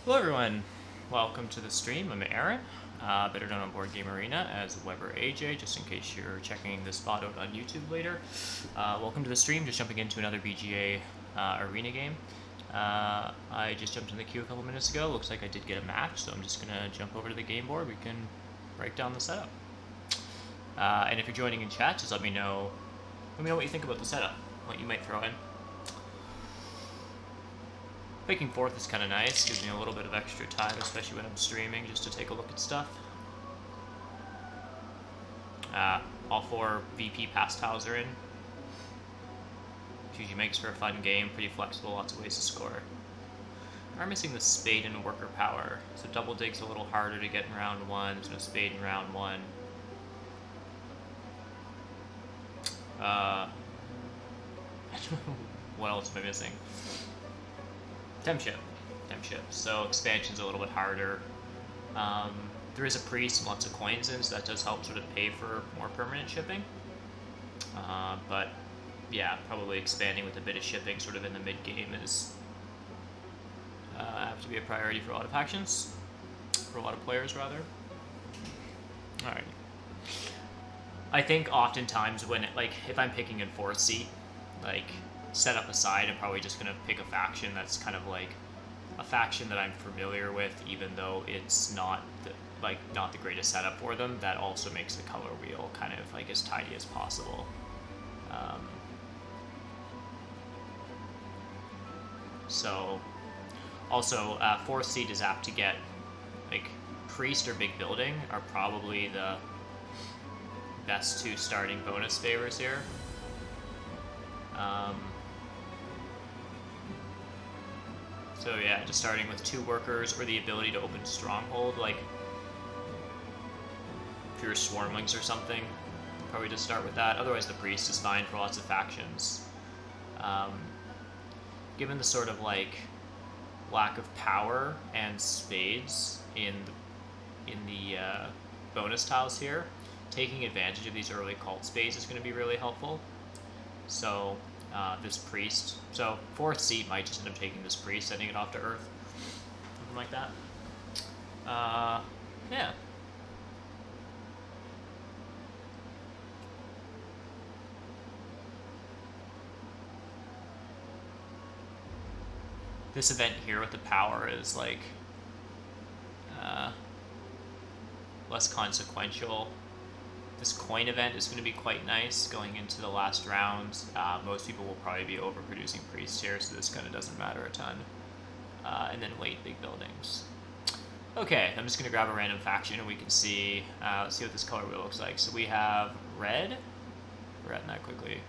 Hello everyone, welcome to the stream. I'm Aaron, better known on Board Game Arena as webberaj, just in case you're checking this spot out on YouTube later. Welcome to the stream, just jumping into another BGA arena game. I just jumped in the queue a couple minutes ago, looks like I did get a match, so I'm just going to jump over to the game board, we can break down the setup. And if you're joining in chat, just let me know what you think about the setup, what you might throw in. Picking fourth is kind of nice, gives me a little bit of extra time, especially when I'm streaming, just to take a look at stuff. All four VP pass tiles are in. Which usually makes for a fun game, pretty flexible, lots of ways to score. I'm missing the spade and worker power, so double dig's a little harder to get in round one, there's no spade in round one. What else am I missing? Temp ship, so expansion's a little bit harder. There is a priest and lots of coins in, so that does help sort of pay for more permanent shipping. But yeah, probably expanding with a bit of shipping sort of in the mid-game is have to be a priority for a lot of factions, for a lot of players rather. Alright. I think oftentimes when, if I'm picking in fourth seat, setup aside, I'm probably just going to pick a faction that's kind of like a faction that I'm familiar with, even though it's not the greatest setup for them. That also makes the color wheel kind of as tidy as possible. So also fourth seed is apt to get priest or big building are probably the best two starting bonus favors here. So yeah, just starting with two workers or the ability to open stronghold, if you're swarmlings or something, probably just start with that. Otherwise the priest is fine for lots of factions. Given the sort of lack of power and spades in the bonus tiles here, taking advantage of these early cult spades is going to be really helpful. So this priest, so fourth seat might just end up taking this priest, sending it off to Earth, something like that. Yeah. This event here with the power is less consequential. This coin event is going to be quite nice going into the last round. Most people will probably be overproducing priests here, so this kind of doesn't matter a ton. And then late big buildings. Okay, I'm just going to grab a random faction and we can see, let's see what this color wheel looks like. So we have red, read that quickly,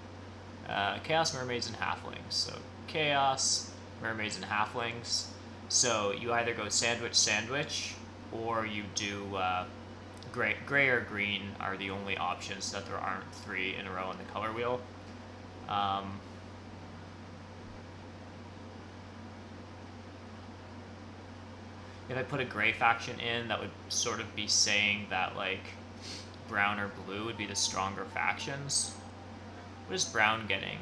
Chaos, Mermaids, and Halflings. So Chaos, Mermaids, and Halflings. So you either go sandwich, or you do gray or green are the only options, so that there aren't three in a row on the color wheel. If I put a gray faction in, that would sort of be saying that brown or blue would be the stronger factions. What is brown getting?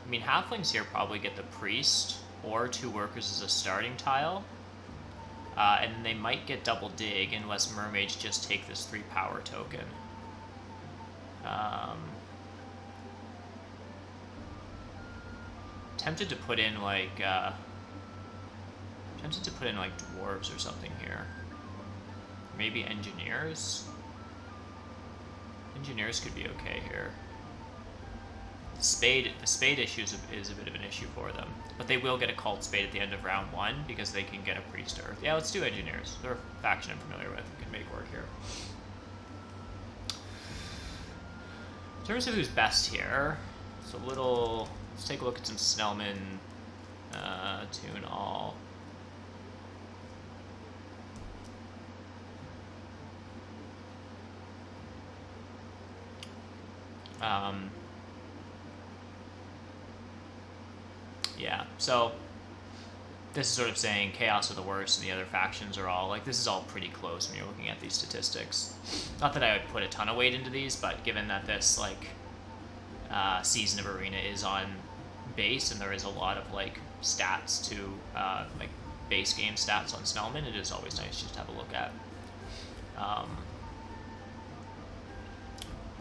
I mean, halflings here probably get the priest or two workers as a starting tile. And they might get double dig unless mermaids just take this 3 power token. Tempted to put in dwarves or something here. Maybe engineers. Engineers could be okay here. The spade issue is a bit of an issue for them. But they will get a cult spade at the end of round 1 because they can get a priest to Earth. Yeah, let's do engineers. They're a faction I'm familiar with. We can make work here. In terms of who's best here, let's take a look at some Snellman, Tune all. Yeah, so this is sort of saying Chaos are the worst and the other factions are all, this is all pretty close when you're looking at these statistics. Not that I would put a ton of weight into these, but given that this, season of Arena is on base and there is a lot of, stats to, base game stats on Snellman, it is always nice just to have a look at.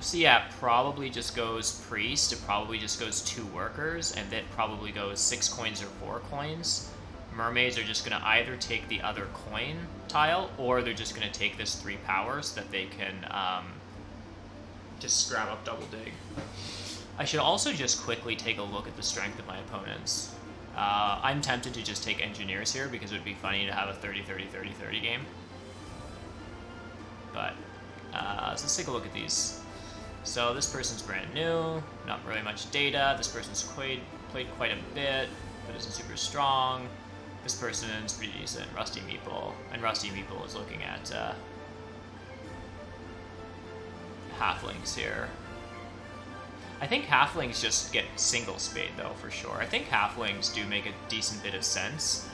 So yeah, it probably just goes priest, it probably just goes 2 workers, and then probably goes 6 coins or 4 coins. Mermaids are just going to either take the other coin tile, or they're just going to take this 3 power so that they can just grab up double dig. I should also just quickly take a look at the strength of my opponents. I'm tempted to just take engineers here because it would be funny to have a 30-30-30-30 game. But so let's take a look at these. So this person's brand new, not really much data. This person's played quite a bit, but isn't super strong. This person's pretty decent, Rusty Meeple. And Rusty Meeple is looking at halflings here. I think halflings just get single spade though, for sure. I think halflings do make a decent bit of sense.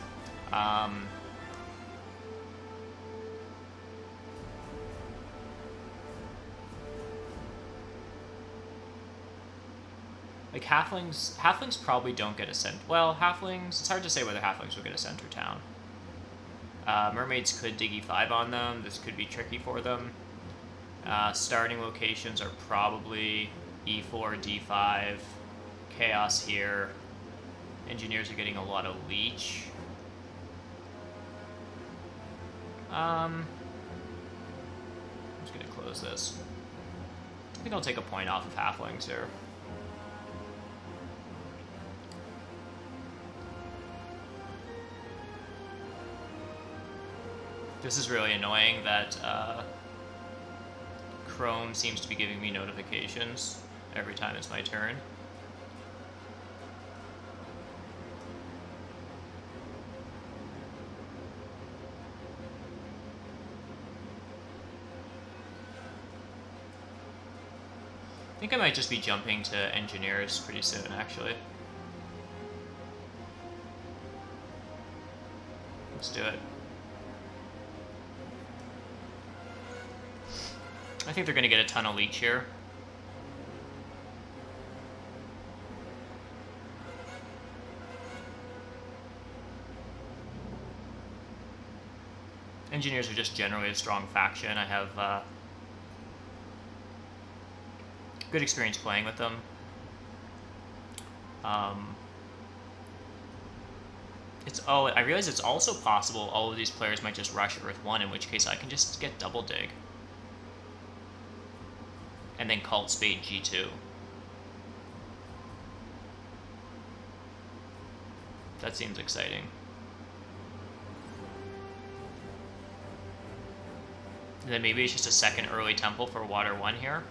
Like, halflings probably don't get a center. Well, halflings, it's hard to say whether halflings will get a center town. Mermaids could dig E5 on them. This could be tricky for them. Starting locations are probably E4, D5, Chaos here. Engineers are getting a lot of leech. I'm just gonna close this. I think I'll take a point off of halflings here. This is really annoying that Chrome seems to be giving me notifications every time it's my turn. I think I might just be jumping to engineers pretty soon, actually. Let's do it. I think they're going to get a ton of leech here. Engineers are just generally a strong faction. I have good experience playing with them. I realize it's also possible all of these players might just rush Earth 1, in which case I can just get double dig. And then Cult Spade G2. That seems exciting. And then maybe it's just a second early temple for Water 1 here.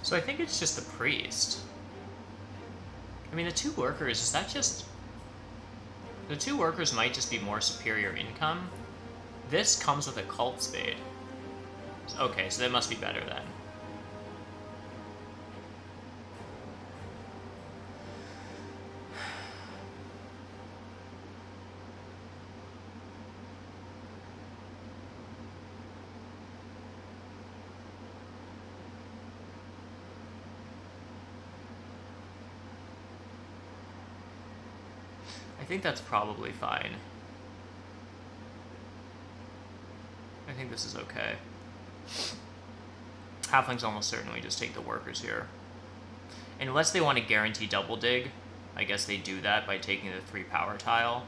So I think it's just the priest. I mean, the 2 workers, is that just... The 2 workers might just be more superior income. This comes with a cult spade. Okay, so that must be better then. I think that's probably fine. I think this is okay. Halflings almost certainly just take the workers here. Unless they want to guarantee double dig, I guess they do that by taking the 3 power tile.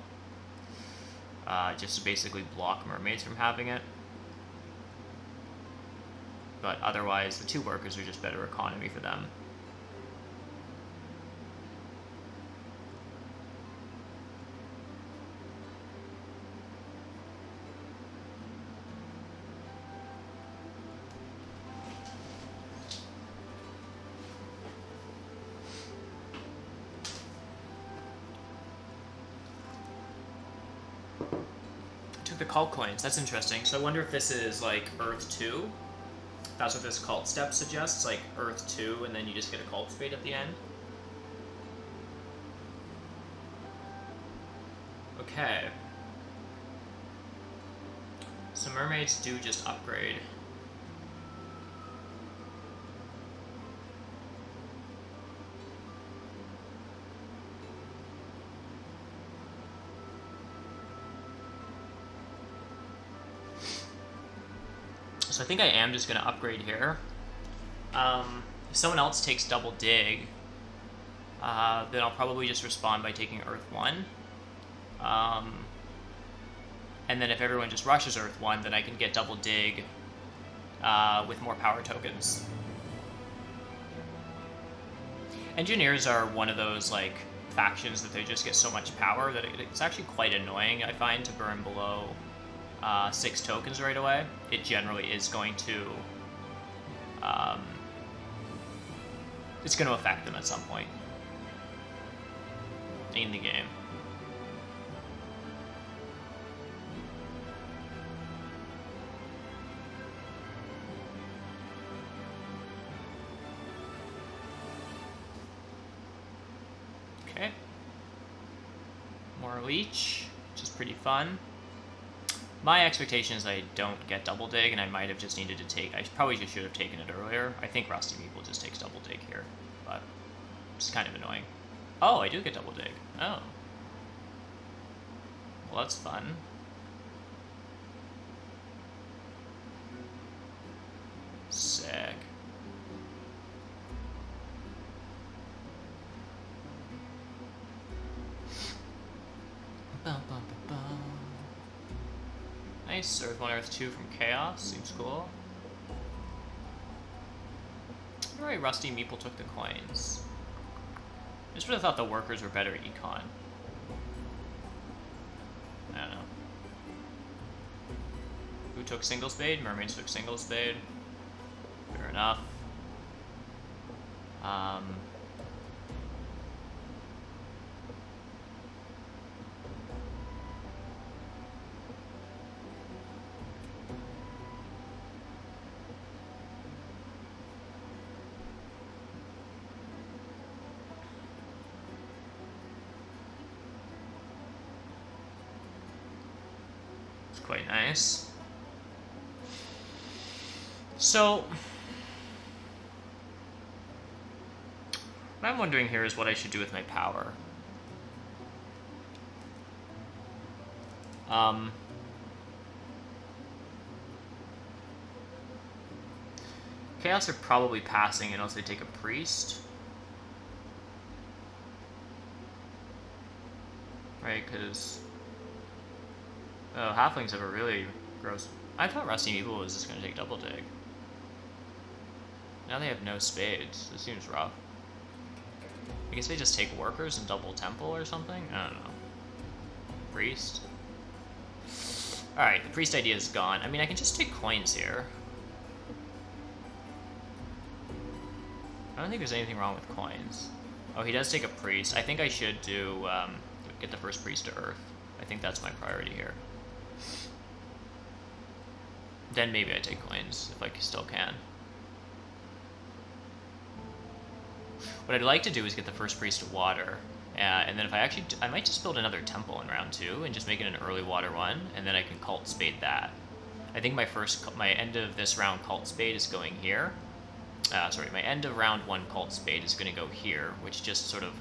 Just to basically block mermaids from having it. But otherwise, the 2 workers are just better economy for them. I took the cult coins. That's interesting. So I wonder if this is like Earth 2. That's what this cult step suggests, like Earth 2, and then you just get a cult spade at the end. Okay. So mermaids do just upgrade. So I think I am just going to upgrade here. If someone else takes double dig, then I'll probably just respond by taking Earth 1. And then if everyone just rushes Earth 1, then I can get double dig with more power tokens. Engineers are one of those like factions that they just get so much power that it's actually quite annoying, I find, to burn below 6 tokens right away. It generally is going to it's going to affect them at some point in the game. Okay. More leech, which is pretty fun. My expectation is I don't get double dig, and I might have just needed to take... I probably just should have taken it earlier. I think Rusty Meeple just takes double dig here, but it's kind of annoying. Oh, I do get double dig. Oh. Well, that's fun. Sick. Bum, bum, bum, bum. Nice. Earth 1, Earth 2 from Chaos. Seems cool. Alright, Rusty Meeple took the coins. Just would have thought the workers were better at econ. I don't know. Who took single spade? Mermaids took single spade. Fair enough. Quite nice. So, what I'm wondering here is what I should do with my power. Chaos are probably passing unless they take a priest. Right, because... Oh, halflings have a really gross... I thought Rusty Meeple was just going to take double dig. Now they have no spades. This seems rough. I guess they just take workers and double temple or something? I don't know. Priest? Alright, the priest idea is gone. I mean, I can just take coins here. I don't think there's anything wrong with coins. Oh, he does take a priest. I think I should do, get the first priest to Earth. I think that's my priority here. Then maybe I take coins, if I still can. What I'd like to do is get the first priest to water, and then if I might just build another temple in round 2 and just make it an early water 1, and then I can cult spade that. I think my end of this round cult spade is going here. My end of round 1 cult spade is going to go here, which just sort of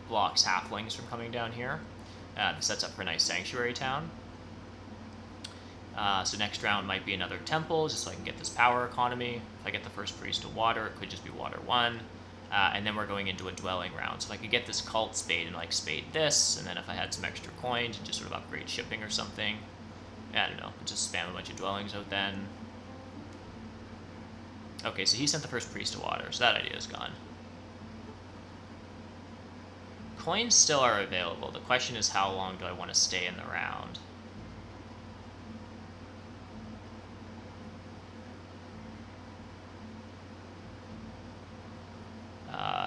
blocks halflings from coming down here. This sets up for a nice sanctuary town. So next round might be another temple, just so I can get this power economy. If I get the first priest to water, it could just be water 1. And then we're going into a dwelling round. So if I could get this cult spade and like spade this, and then if I had some extra coins and just sort of upgrade shipping or something. I don't know, just spam a bunch of dwellings out then. Okay, so he sent the first priest to water, so that idea is gone. Coins still are available. The question is, how long do I want to stay in the round?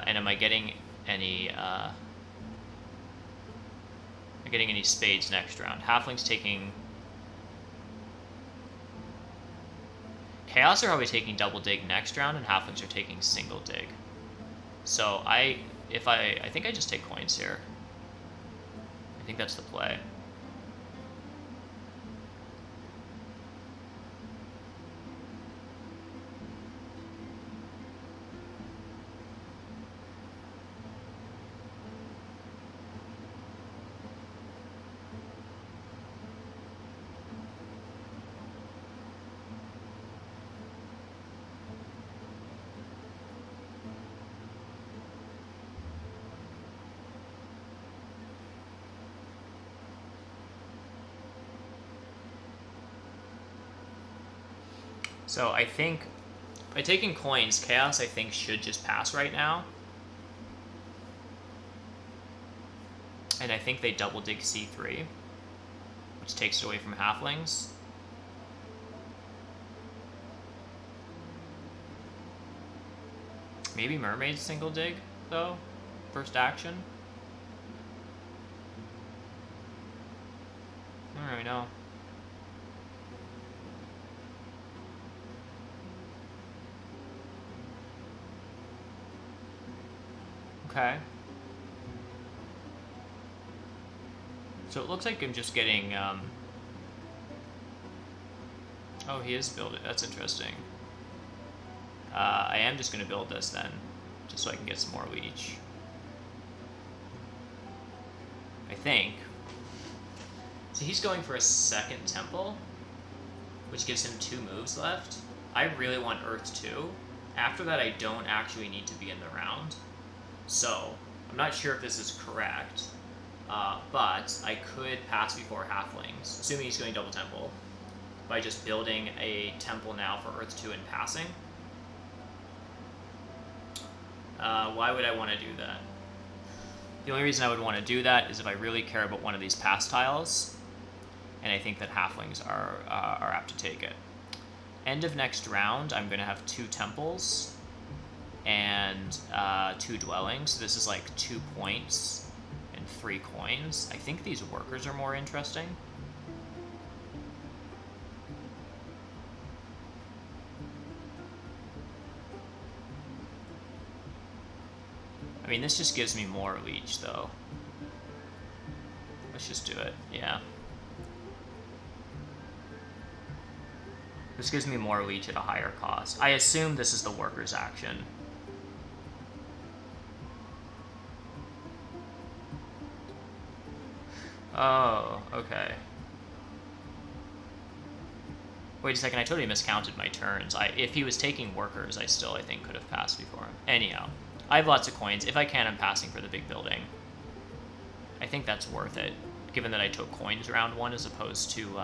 And am I getting any Not getting any spades next round. Halfling's taking... Chaos are probably taking double dig next round, and halflings are taking single dig. So I think I just take coins here. I think that's the play. So I think by taking coins, Chaos I think should just pass right now. And I think they double dig C3, which takes it away from halflings. Maybe mermaids single dig, though, first action. I don't really know. Okay. So it looks like I'm just getting, oh, he is building. That's interesting. I am just going to build this then, just so I can get some more leech. I think. So he's going for a second temple, which gives him 2 moves left. I really want Earth 2. After that, I don't actually need to be in the round. So, I'm not sure if this is correct, but I could pass before halflings, assuming he's going double temple, by just building a temple now for Earth 2 and passing. Why would I want to do that? The only reason I would want to do that is if I really care about one of these pass tiles, and I think that halflings are apt to take it. End of next round, I'm going to have 2 temples and 2 dwellings. So this is like 2 points and 3 coins. I think these workers are more interesting. I mean, this just gives me more leech, though. Let's just do it, yeah. This gives me more leech at a higher cost. I assume this is the worker's action. Oh, okay. Wait a second, I totally miscounted my turns. If he was taking workers, I think, could have passed before him. Anyhow, I have lots of coins. If I can, I'm passing for the big building. I think that's worth it, given that I took coins round 1 as opposed to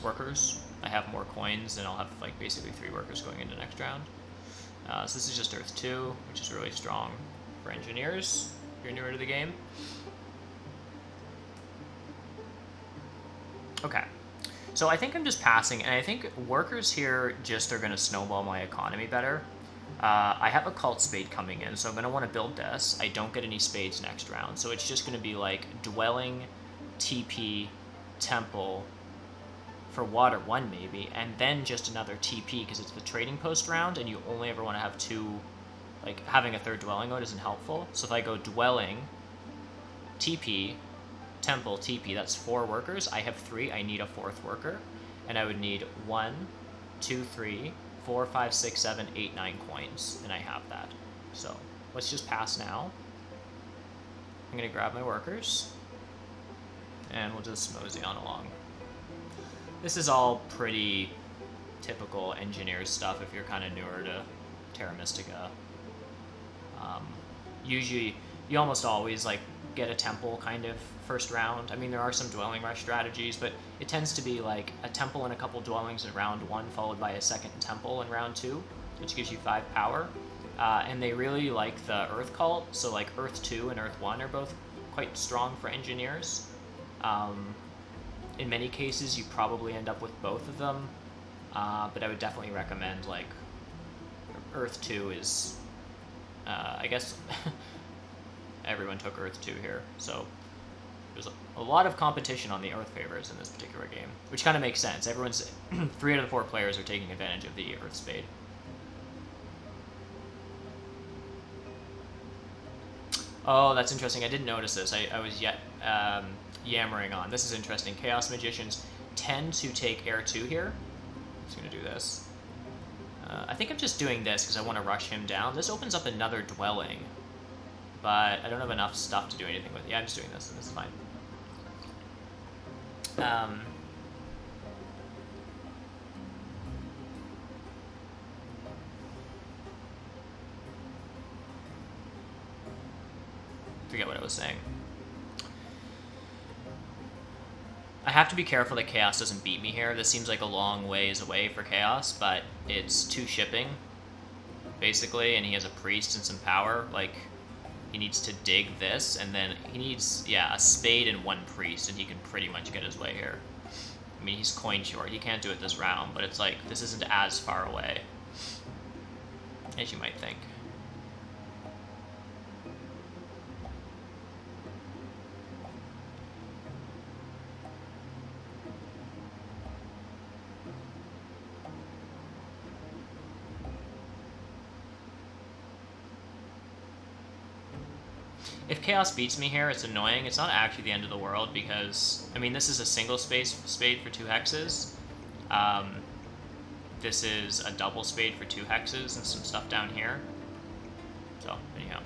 workers. I have more coins, and I'll have like basically 3 workers going into next round. So this is just Earth 2, which is really strong for engineers if you're newer to the game. Okay, so I think I'm just passing, and I think workers here just are going to snowball my economy better. I have a cult spade coming in, so I'm going to want to build this. I don't get any spades next round, so it's just going to be like dwelling, TP, temple, for water 1 maybe, and then just another TP because it's the trading post round, and you only ever want to have 2, like having a 3rd dwelling mode isn't helpful. So if I go dwelling, TP, temple, TP, that's 4 workers. I have 3, I need a 4th worker, and I would need 1, 2, 3, 4, 5, 6, 7, 8, 9 coins, and I have that. So let's just pass now. I'm gonna grab my workers, and we'll just mosey on along. This is all pretty typical engineer stuff if you're kind of newer to Terra Mystica. Usually, you almost always like get a temple kind of first round. I mean, there are some dwelling rush strategies, but it tends to be like a temple and a couple dwellings in round 1, followed by a 2nd temple in round 2, which gives you 5 power. And they really like the Earth Cult, so like Earth 2 and Earth 1 are both quite strong for engineers. In many cases, you probably end up with both of them, but I would definitely recommend, like, Earth 2 is, I guess, everyone took Earth 2 here. So there's a lot of competition on the Earth favors in this particular game, which kind of makes sense. Everyone's 3 out of the 4 players are taking advantage of the Earth Spade. Oh, that's interesting. I didn't notice this. I was yet yammering on. This is interesting. Chaos Magicians tend to take Air 2 here. I'm just going to do this. I think I'm just doing this because I want to rush him down. This opens up another dwelling, but I don't have enough stuff to do anything with. Yeah, I'm just doing this, and this is fine. Forget what I was saying. I have to be careful that Chaos doesn't beat me here. This seems like a long ways away for Chaos, but it's 2 shipping, basically, and he has a priest and some power. Like, he needs to dig this, and then he needs, yeah, a spade and 1 priest, and he can pretty much get his way here. I mean, he's coin short. He can't do it this round, but it's like, this isn't as far away as you might think. If Chaos beats me here, it's annoying. It's not actually the end of the world because, I mean, this is a single spade for 2 hexes. This is a double spade for 2 hexes and some stuff down here. So, anyhow.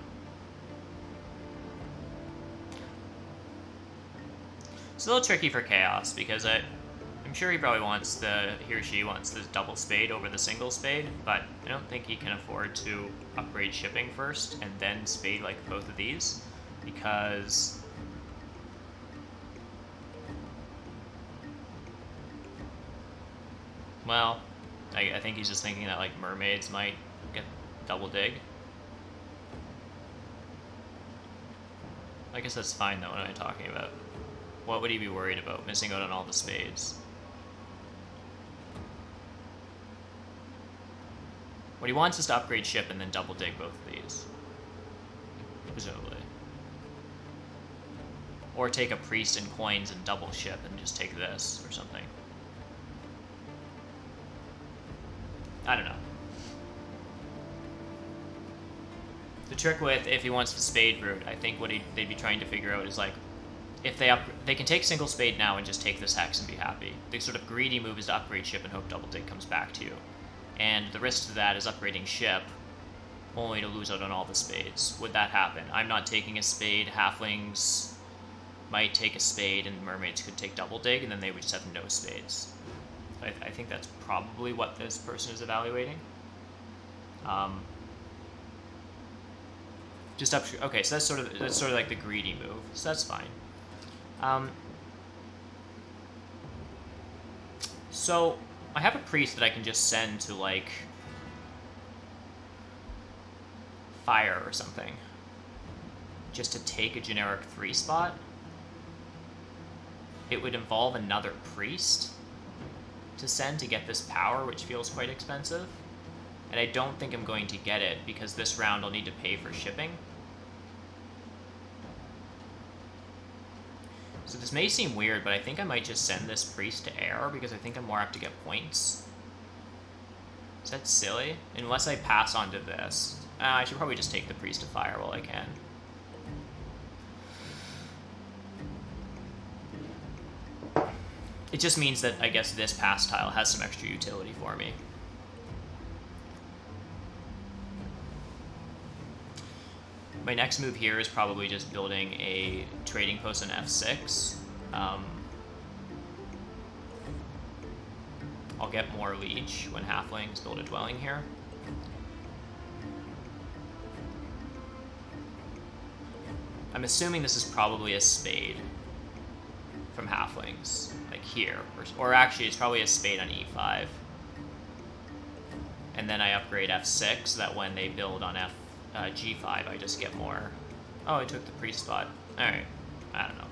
It's a little tricky for Chaos because I'm sure he probably wants he or she wants the double spade over the single spade, but I don't think he can afford to upgrade shipping first and then spade like both of these, because well, I think he's just thinking that like mermaids might get double dig. I guess that's fine though. What am I talking about? What would he be worried about? Missing out on all the spades. What he wants is to upgrade ship and then double dig both of these. Presumably. Or take a priest and coins and double ship and just take this or something. I don't know. The trick with, if he wants the spade route, I think what they'd be trying to figure out is like, if they can take single spade now and just take this hex and be happy. The sort of greedy move is to upgrade ship and hope double dig comes back to you. And the risk to that is upgrading ship, only to lose out on all the spades. Would that happen? I'm not taking a spade. Halflings might take a spade, and mermaids could take double dig, and then they would just have no spades. I think that's probably what this person is evaluating. Just up. Okay, so that's sort of like the greedy move. So that's fine. So I have a priest that I can just send to like fire or something, just to take a generic 3 spot. It would involve another priest to send to get this power, which feels quite expensive. And I don't think I'm going to get it because this round I'll need to pay for shipping. So this may seem weird, but I think I might just send this priest to air because I think I'm more apt to get points. Is that silly? Unless I pass on to this. I should probably just take the priest to fire while I can. It just means that I guess this pass tile has some extra utility for me. My next move here is probably just building a trading post on F6. I'll get more leech when halflings build a dwelling here. I'm assuming this is probably a spade from halflings, like here, or actually it's probably a spade on E5. And then I upgrade F6 so that when they build on G5, I just get more. Oh, I took the priest spot. Alright, I don't know.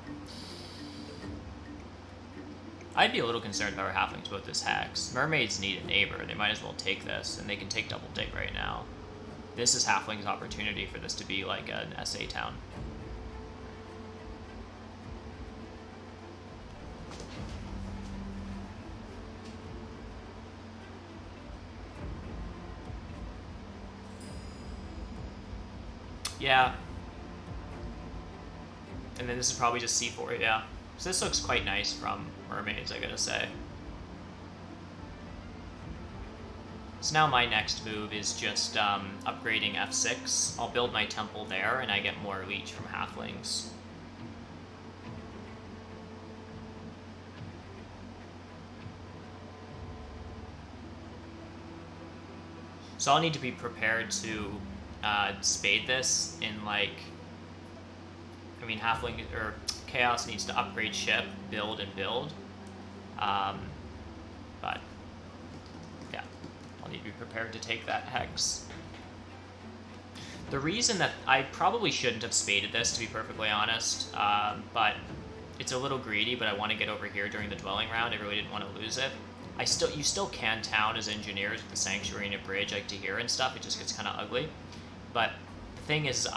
I'd be a little concerned if I were halflings about this hex. Mermaids need a neighbor, they might as well take this, and they can take double dig right now. This is halfling's opportunity for this to be like an SA town. Yeah. And then this is probably just C4, yeah. So this looks quite nice from Mermaids, I gotta say. So now my next move is just upgrading F6. I'll build my temple there, and I get more leech from halflings. So I'll need to be prepared to spade this in, like... I mean, halfling or chaos needs to upgrade ship, build, and build. But yeah, I'll need to be prepared to take that hex. The reason that I probably shouldn't have spaded this, to be perfectly honest, but it's a little greedy, but I want to get over here during the dwelling round. I really didn't want to lose it. You still can town as engineers with the sanctuary and a bridge, like Tahir and stuff. It just gets kind of ugly. But the thing is,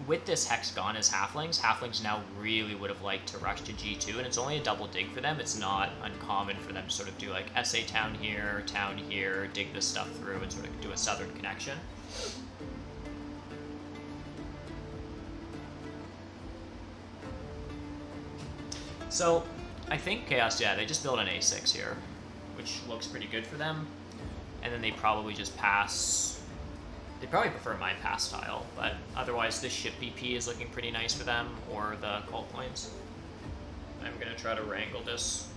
with this hex gone as halflings now really would have liked to rush to G2, and it's only a double dig for them. It's not uncommon for them to sort of do like SA town here, dig this stuff through, and sort of do a southern connection. So I think Chaos, yeah, they just build an A6 here, which looks pretty good for them, and then they probably just pass. They probably prefer my pass tile, but otherwise this ship BP is looking pretty nice for them, or the cult points. I'm going to try to wrangle this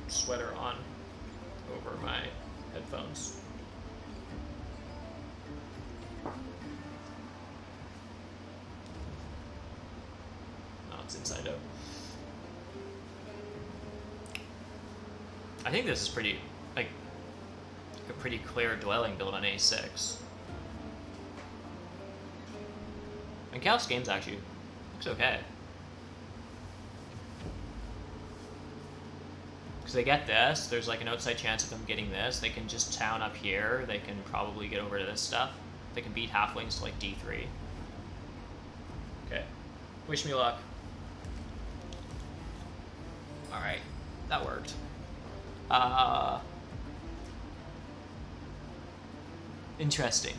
sweater on over my headphones. No, it's inside out. I think this is pretty, like, a pretty clear dwelling build on A6. And Chaos Games actually looks okay. Because they get this, there's like an outside chance of them getting this. They can just town up here, they can probably get over to this stuff. They can beat halflings to like D3. Okay. Wish me luck. Alright, that worked. Interesting.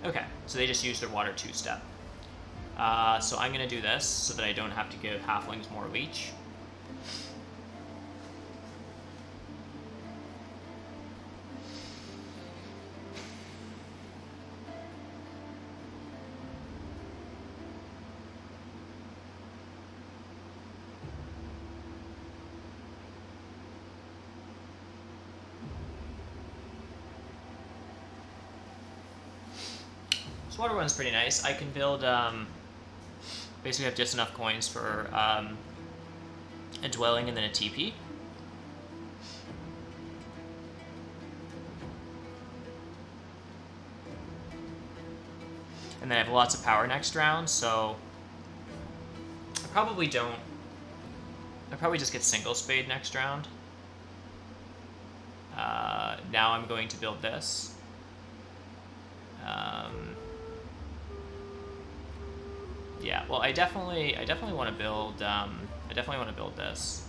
Okay, so they just use their water 2-step. So I'm going to do this so that I don't have to give halflings more leech. Water one's pretty nice. I can build, basically have just enough coins for a dwelling and then a TP. And then I have lots of power next round, so I probably just get single spade next round. Now I'm going to build this. Yeah, well, I definitely want to build. This.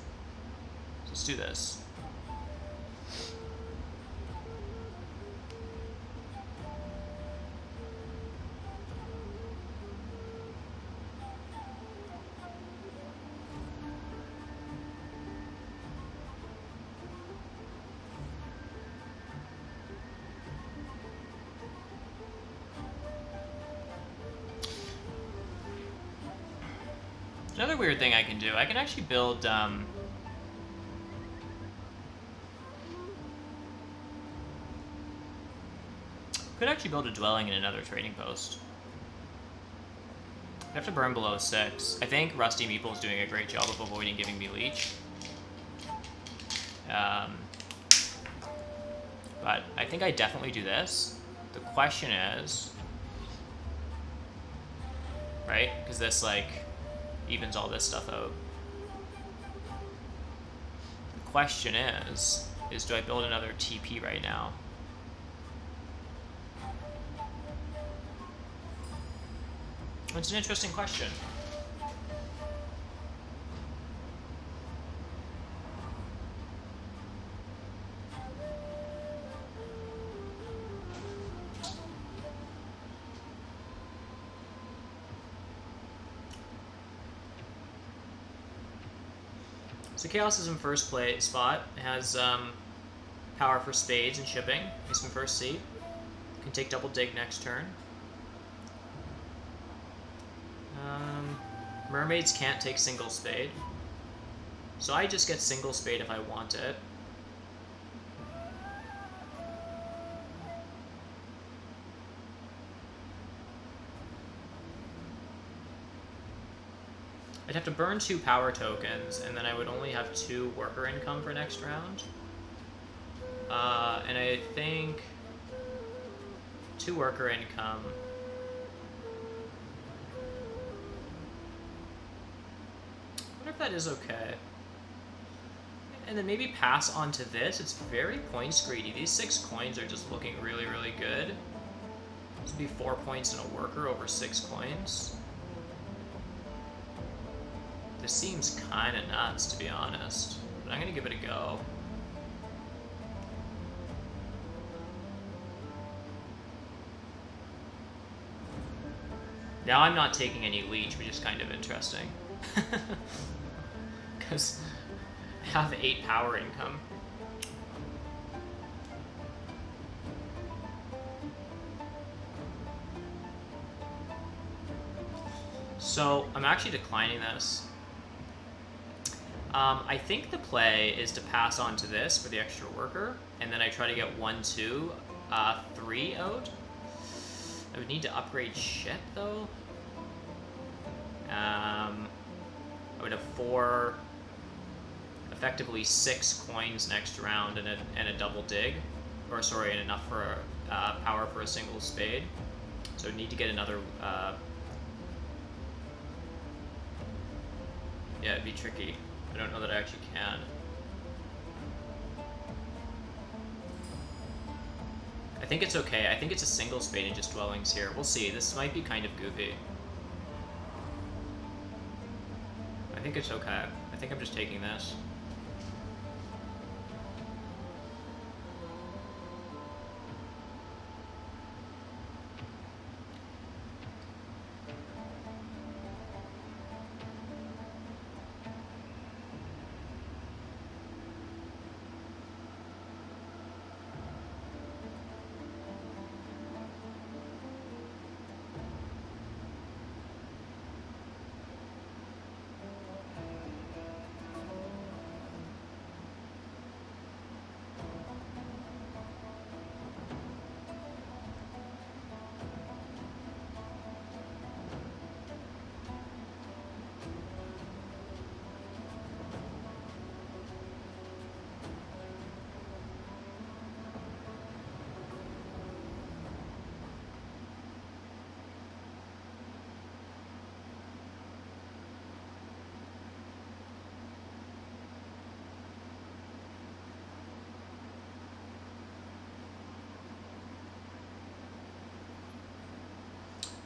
So let's do this. Another weird thing I can do, I can actually build, could actually build a dwelling in another trading post. I have to burn below 6. I think Rusty Meeple is doing a great job of avoiding giving me leech. But I think I definitely do this. The question is, right? Because this, like, evens all this stuff out. The question is do I build another TP right now? It's an interesting question. So Chaos is in first spot. It has power for spades and shipping. He's in first seat. Can take double dig next turn. Mermaids can't take single spade. So I just get single spade if I want it. I'd have to burn 2 power tokens, and then I would only have 2 worker income for next round. And I think 2 worker income. I wonder if that is okay. And then maybe pass on to this. It's very points greedy. These 6 coins are just looking really, really good. This would be 4 points in a worker over 6 coins. This seems kind of nuts, to be honest. But I'm going to give it a go. Now I'm not taking any leech, which is kind of interesting. Because I have 8 power income. So I'm actually declining this. I think the play is to pass on to this for the extra worker, and then I try to get 1, 2, 3 out. I would need to upgrade ship, though. I would have 4, effectively 6 coins next round and a double dig. Or, sorry, and enough for power for a single spade. So I need to get another... yeah, it'd be tricky. I don't know that I actually can. I think it's okay. I think it's a single spade and just dwellings here. We'll see. This might be kind of goofy. I think it's okay. I think I'm just taking this.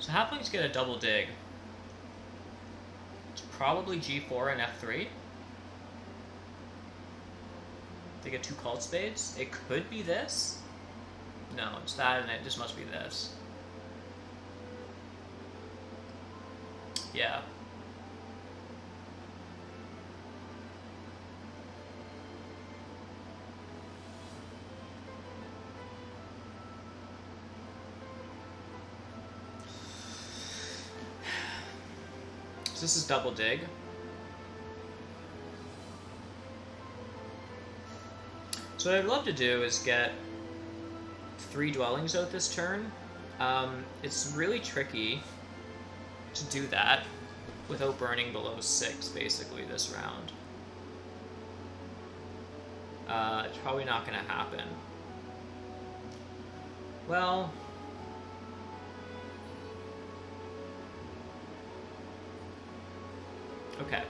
So halflings get a double dig. It's probably G4 and F3. They get 2 called spades. It could be this. No, it's that, and it just must be this. Yeah. So this is double dig. So what I'd love to do is get 3 dwellings out this turn. It's really tricky to do that without burning below 6, basically, this round. It's probably not going to happen. Well... okay.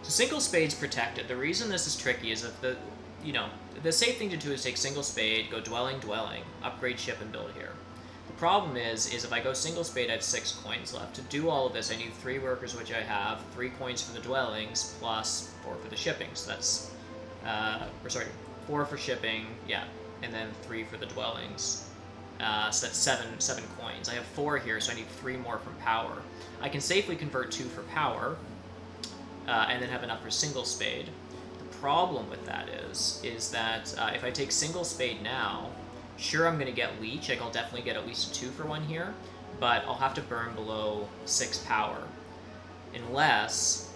So single spade's protected. The reason this is tricky is if the safe thing to do is take single spade, go dwelling, dwelling, upgrade ship, and build here. The problem is if I go single spade, I have 6 coins left. To do all of this, I need 3 workers, which I have, 3 coins for the dwellings, plus 4 for the shipping. So that's, 4 for shipping, yeah, and then 3 for the dwellings. So that's 7 coins. I have 4 here, so I need 3 more from power. I can safely convert 2 for power, and then have enough for single spade. The problem with that is that if I take single spade now, sure, I'm going to get leech. Like, I'll definitely get at least a 2 for 1 here, but I'll have to burn below 6 power. Unless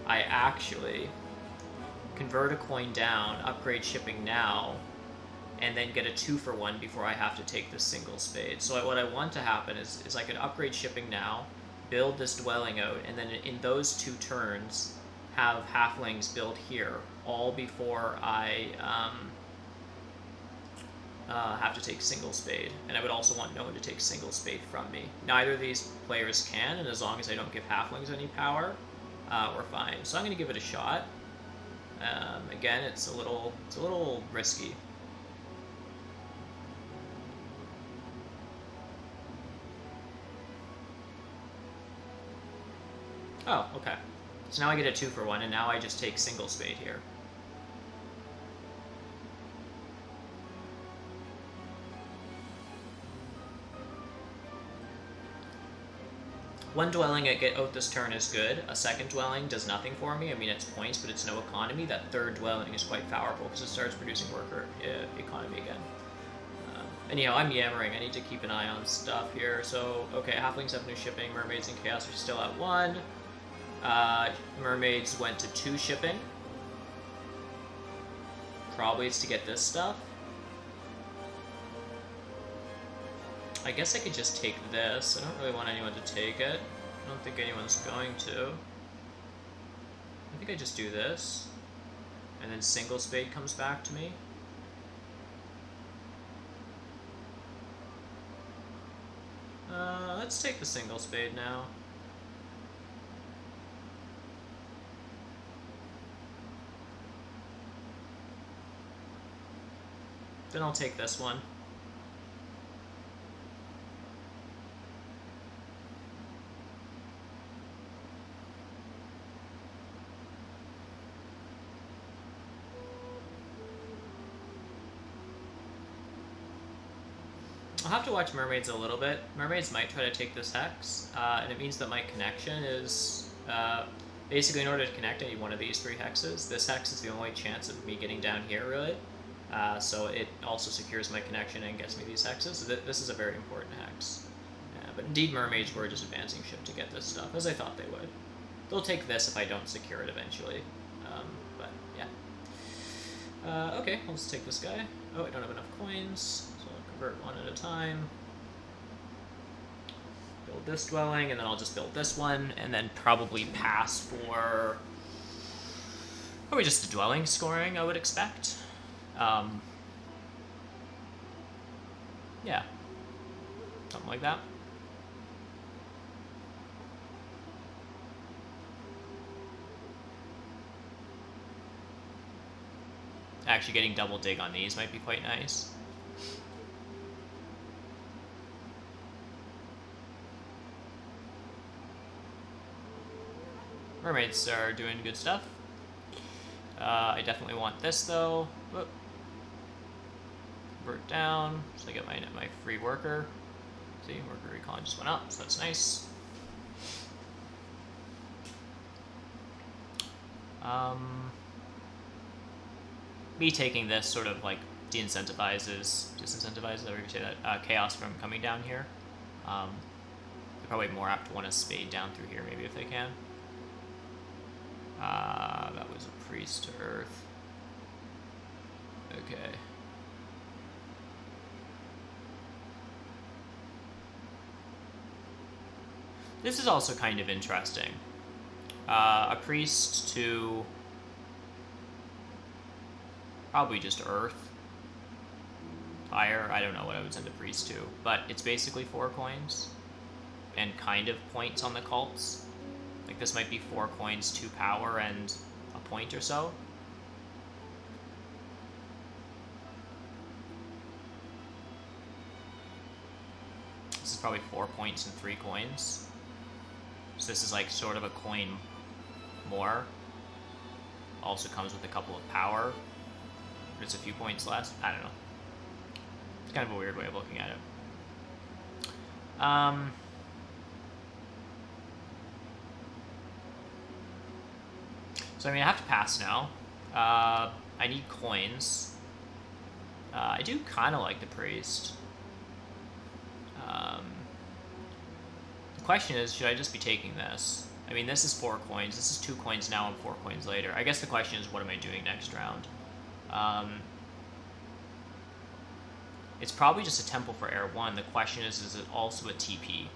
I actually convert a coin down, upgrade shipping now, and then get a 2 for 1 before I have to take this single spade. So what I want to happen is I could upgrade shipping now, build this dwelling out, and then in those 2 turns, have halflings build here, all before I have to take single spade. And I would also want no one to take single spade from me. Neither of these players can, and as long as I don't give halflings any power, we're fine. So I'm going to give it a shot. Again, it's a little risky. Oh, okay. So now I get a 2 for 1, and now I just take single spade here. One dwelling I get out this turn is good. A second dwelling does nothing for me. I mean, it's points, but it's no economy. That third dwelling is quite powerful because it starts producing worker economy again. Anyhow, I'm yammering. I need to keep an eye on stuff here. So, okay, halflings have no shipping. Mermaids and chaos are still at 1. Mermaids went to 2 shipping. Probably it's to get this stuff. I guess I could just take this. I don't really want anyone to take it. I don't think anyone's going to. I think I just do this. And then single spade comes back to me. Let's take the single spade now. Then I'll take this one. I'll have to watch mermaids a little bit. Mermaids might try to take this hex, and it means that my connection is... basically, in order to connect, I need one of these 3 hexes. This hex is the only chance of me getting down here, really. So it also secures my connection and gets me these hexes. So this is a very important hex. But indeed, mermaids were just advancing ship to get this stuff, as I thought they would. They'll take this if I don't secure it eventually. But, yeah. Okay, I'll just take this guy. Oh, I don't have enough coins. Convert one at a time. Build this dwelling, and then I'll just build this one, and then probably pass for probably just a dwelling scoring, I would expect. Yeah. Something like that. Actually getting double dig on these might be quite nice. Mermaids are doing good stuff. I definitely want this though. Whoop. Convert down, so I get my free worker. See, worker recon just went up, so that's nice. Me taking this sort of like disincentivizes, however you say that, chaos from coming down here. They're probably more apt to want to spade down through here, maybe, if they can. That was a priest to earth. Okay. This is also kind of interesting. A priest to probably just earth. Fire, I don't know what I would send a priest to, but it's basically 4 coins and kind of points on the cults. Like this might be 4 coins, 2 power, and a point or so. This is probably 4 points and 3 coins. So this is like sort of a coin more. Also comes with a couple of power. But it's a few points less. I don't know. It's kind of a weird way of looking at it. So I mean, I have to pass now. I need coins. I do kind of like the priest. The question is, should I just be taking this? I mean, this is 4 coins. This is 2 coins now and 4 coins later. I guess the question is, what am I doing next round? It's probably just a temple for Air 1. The question is it also a TP?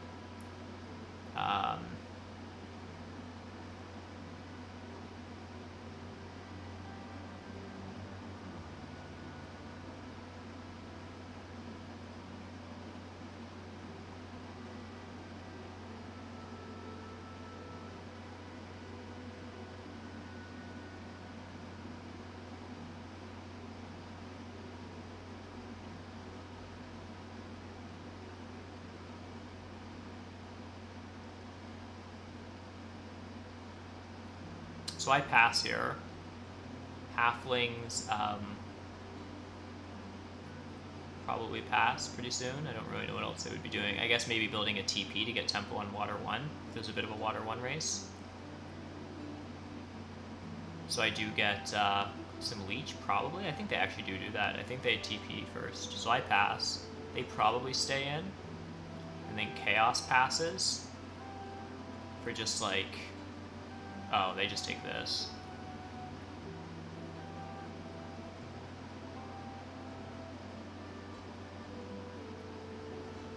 So I pass here. Halflings probably pass pretty soon. I don't really know what else they would be doing. I guess maybe building a TP to get tempo on Water 1. There's a bit of a Water 1 race. So I do get some Leech, probably. I think they actually do that. I think they TP first. So I pass. They probably stay in. And then Chaos passes. For just like... Oh, they just take this.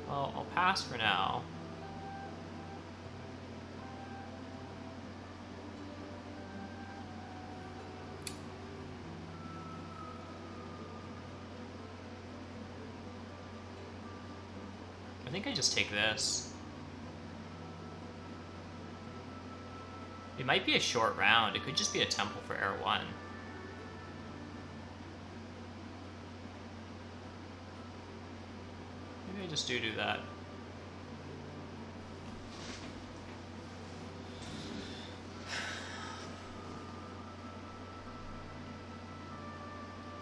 Well, I'll pass for now. I think I just take this. It might be a short round. It could just be a temple for Air 1. Maybe I just do that.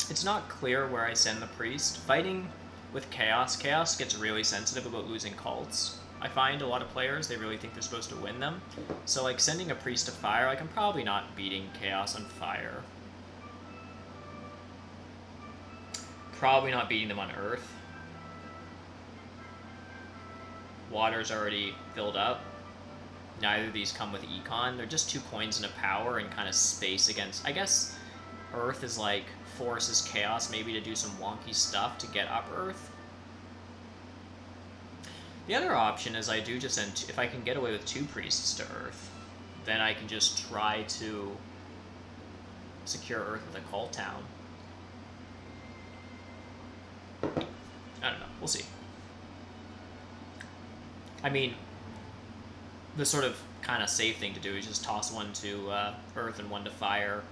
It's not clear where I send the priest. Fighting with Chaos gets really sensitive about losing cults. I find a lot of players, they really think they're supposed to win them. So like sending a priest to fire, like I'm probably not beating Chaos on fire. Probably not beating them on earth. Water's already filled up. Neither of these come with econ. They're just 2 coins and a power and kind of space against... I guess earth is like forces Chaos maybe to do some wonky stuff to get up earth. The other option is I do just send, if I can get away with 2 priests to Earth, then I can just try to secure Earth with a cult town. I don't know. We'll see. I mean, the sort of kind of safe thing to do is just toss 1 to Earth and 1 to Fire.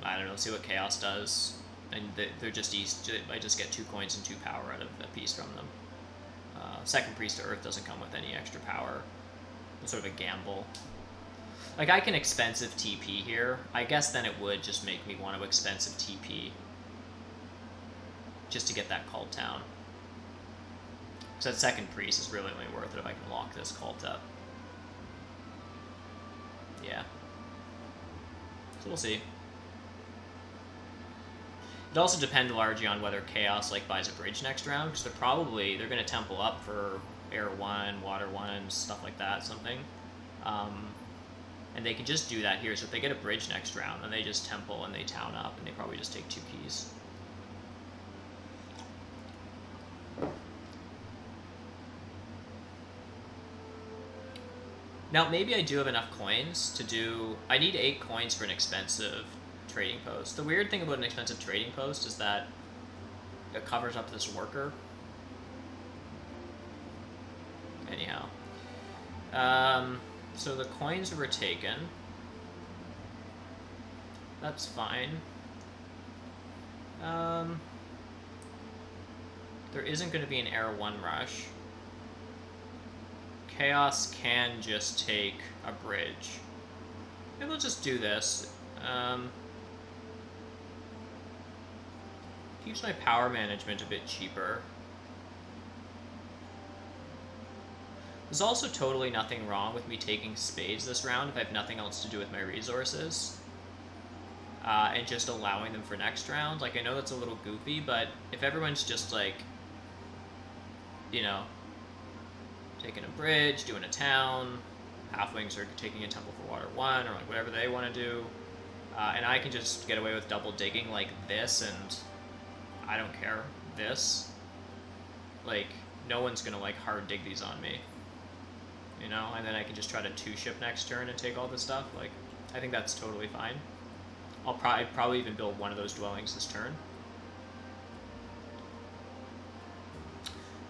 I don't know. See what Chaos does. And they're just east. I just get 2 coins and 2 power out of a piece from them. Second priest to Earth doesn't come with any extra power. It's sort of a gamble. Like, I can expensive TP here. I guess then it would just make me want to expensive TP. Just to get that cult town. Because that second priest is really only worth it if I can lock this cult up. Yeah. So we'll see. It also depends largely on whether Chaos like buys a bridge next round, because they're going to temple up for Air 1, Water 1, stuff like that, something. And they can just do that here, so if they get a bridge next round, then they just temple and they town up, and they probably just take 2 keys. Now, maybe I do have enough coins to do... I need 8 coins for an expensive trading post. The weird thing about an expensive trading post is that it covers up this worker. Anyhow. So the coins were taken. That's fine. There isn't going to be an Air 1 rush. Chaos can just take a bridge. Maybe we'll just do this. Keeps my power management a bit cheaper. There's also totally nothing wrong with me taking spades this round if I have nothing else to do with my resources. And just allowing them for next round. Like, I know that's a little goofy, but if everyone's just like, you know, taking a bridge, doing a town, halflings are taking a temple for water 1, or like whatever they want to do, and I can just get away with double digging like this, and I don't care, this, like, no one's gonna like hard dig these on me, you know, and then I can just try to 2-ship next turn and take all this stuff. Like, I think that's totally fine. I'll probably even build one of those dwellings this turn.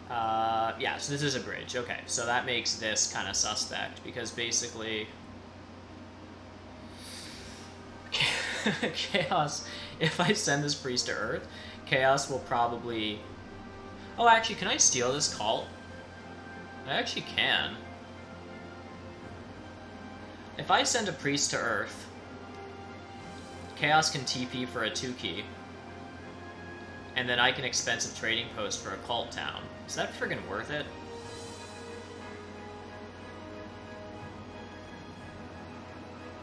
Yeah, so this is a bridge. Okay, so that makes this kind of suspect, because basically Chaos, if I send this priest to Earth, Chaos will probably... Oh, actually, can I steal this cult? I actually can. If I send a priest to Earth, Chaos can TP for a 2-key, and then I can expensive trading post for a cult town. Is that friggin' worth it?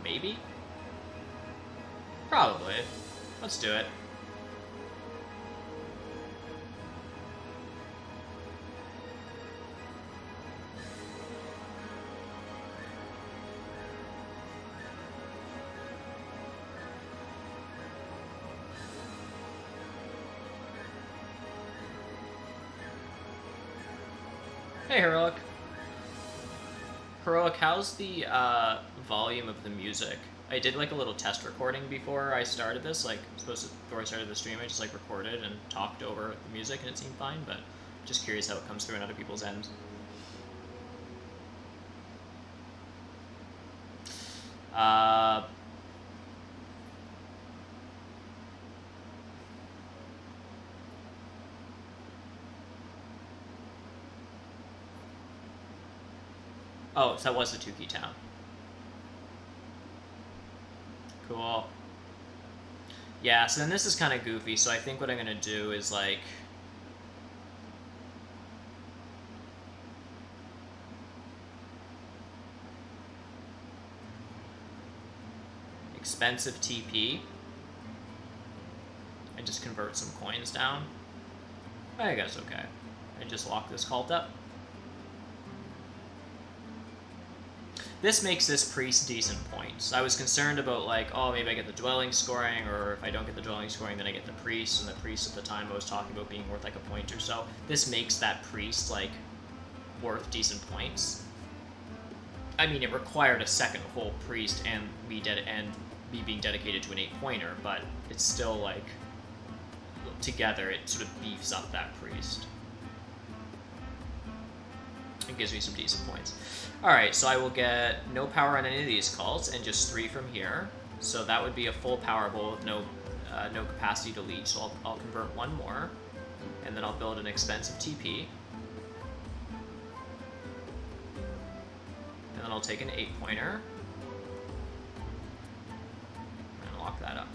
Maybe? Probably. Let's do it. Hey, Heroic. Heroic, how's the volume of the music? I did like a little test recording before I started this, like before I started the stream. I just like recorded and talked over the music, and it seemed fine. But just curious how it comes through on other people's ends. Oh, so that was the 2-key town. Cool. Yeah, so then this is kind of goofy, so I think what I'm going to do is, like... expensive TP. And just convert some coins down. I guess okay. And just lock this cult up. This makes this priest decent points. I was concerned about, like, oh, maybe I get the dwelling scoring, or if I don't get the dwelling scoring, then I get the priest, and the priest at the time I was talking about being worth, like, a point or so. This makes that priest, like, worth decent points. I mean, it required a second whole priest and me being dedicated to an 8-pointer, but it's still, like, together, it sort of beefs up that priest. It gives me some decent points. Alright, so I will get no power on any of these cults, and just 3 from here. So that would be a full power bowl with no capacity to leech, so I'll convert 1 more. And then I'll build an expensive TP. And then I'll take an 8-pointer. And lock that up.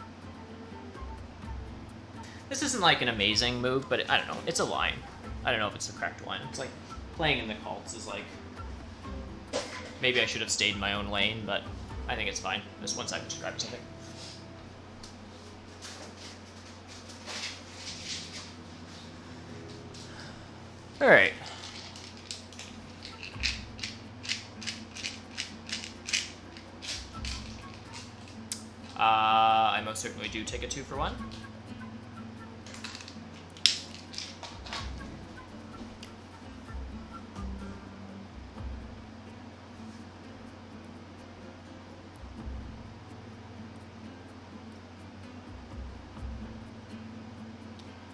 This isn't like an amazing move, but I don't know, it's a line. I don't know if it's the correct one. It's like, playing in the cults is like... Maybe I should have stayed in my own lane, but I think it's fine. This once I've described something. Alright. I most certainly do take a 2 for 1.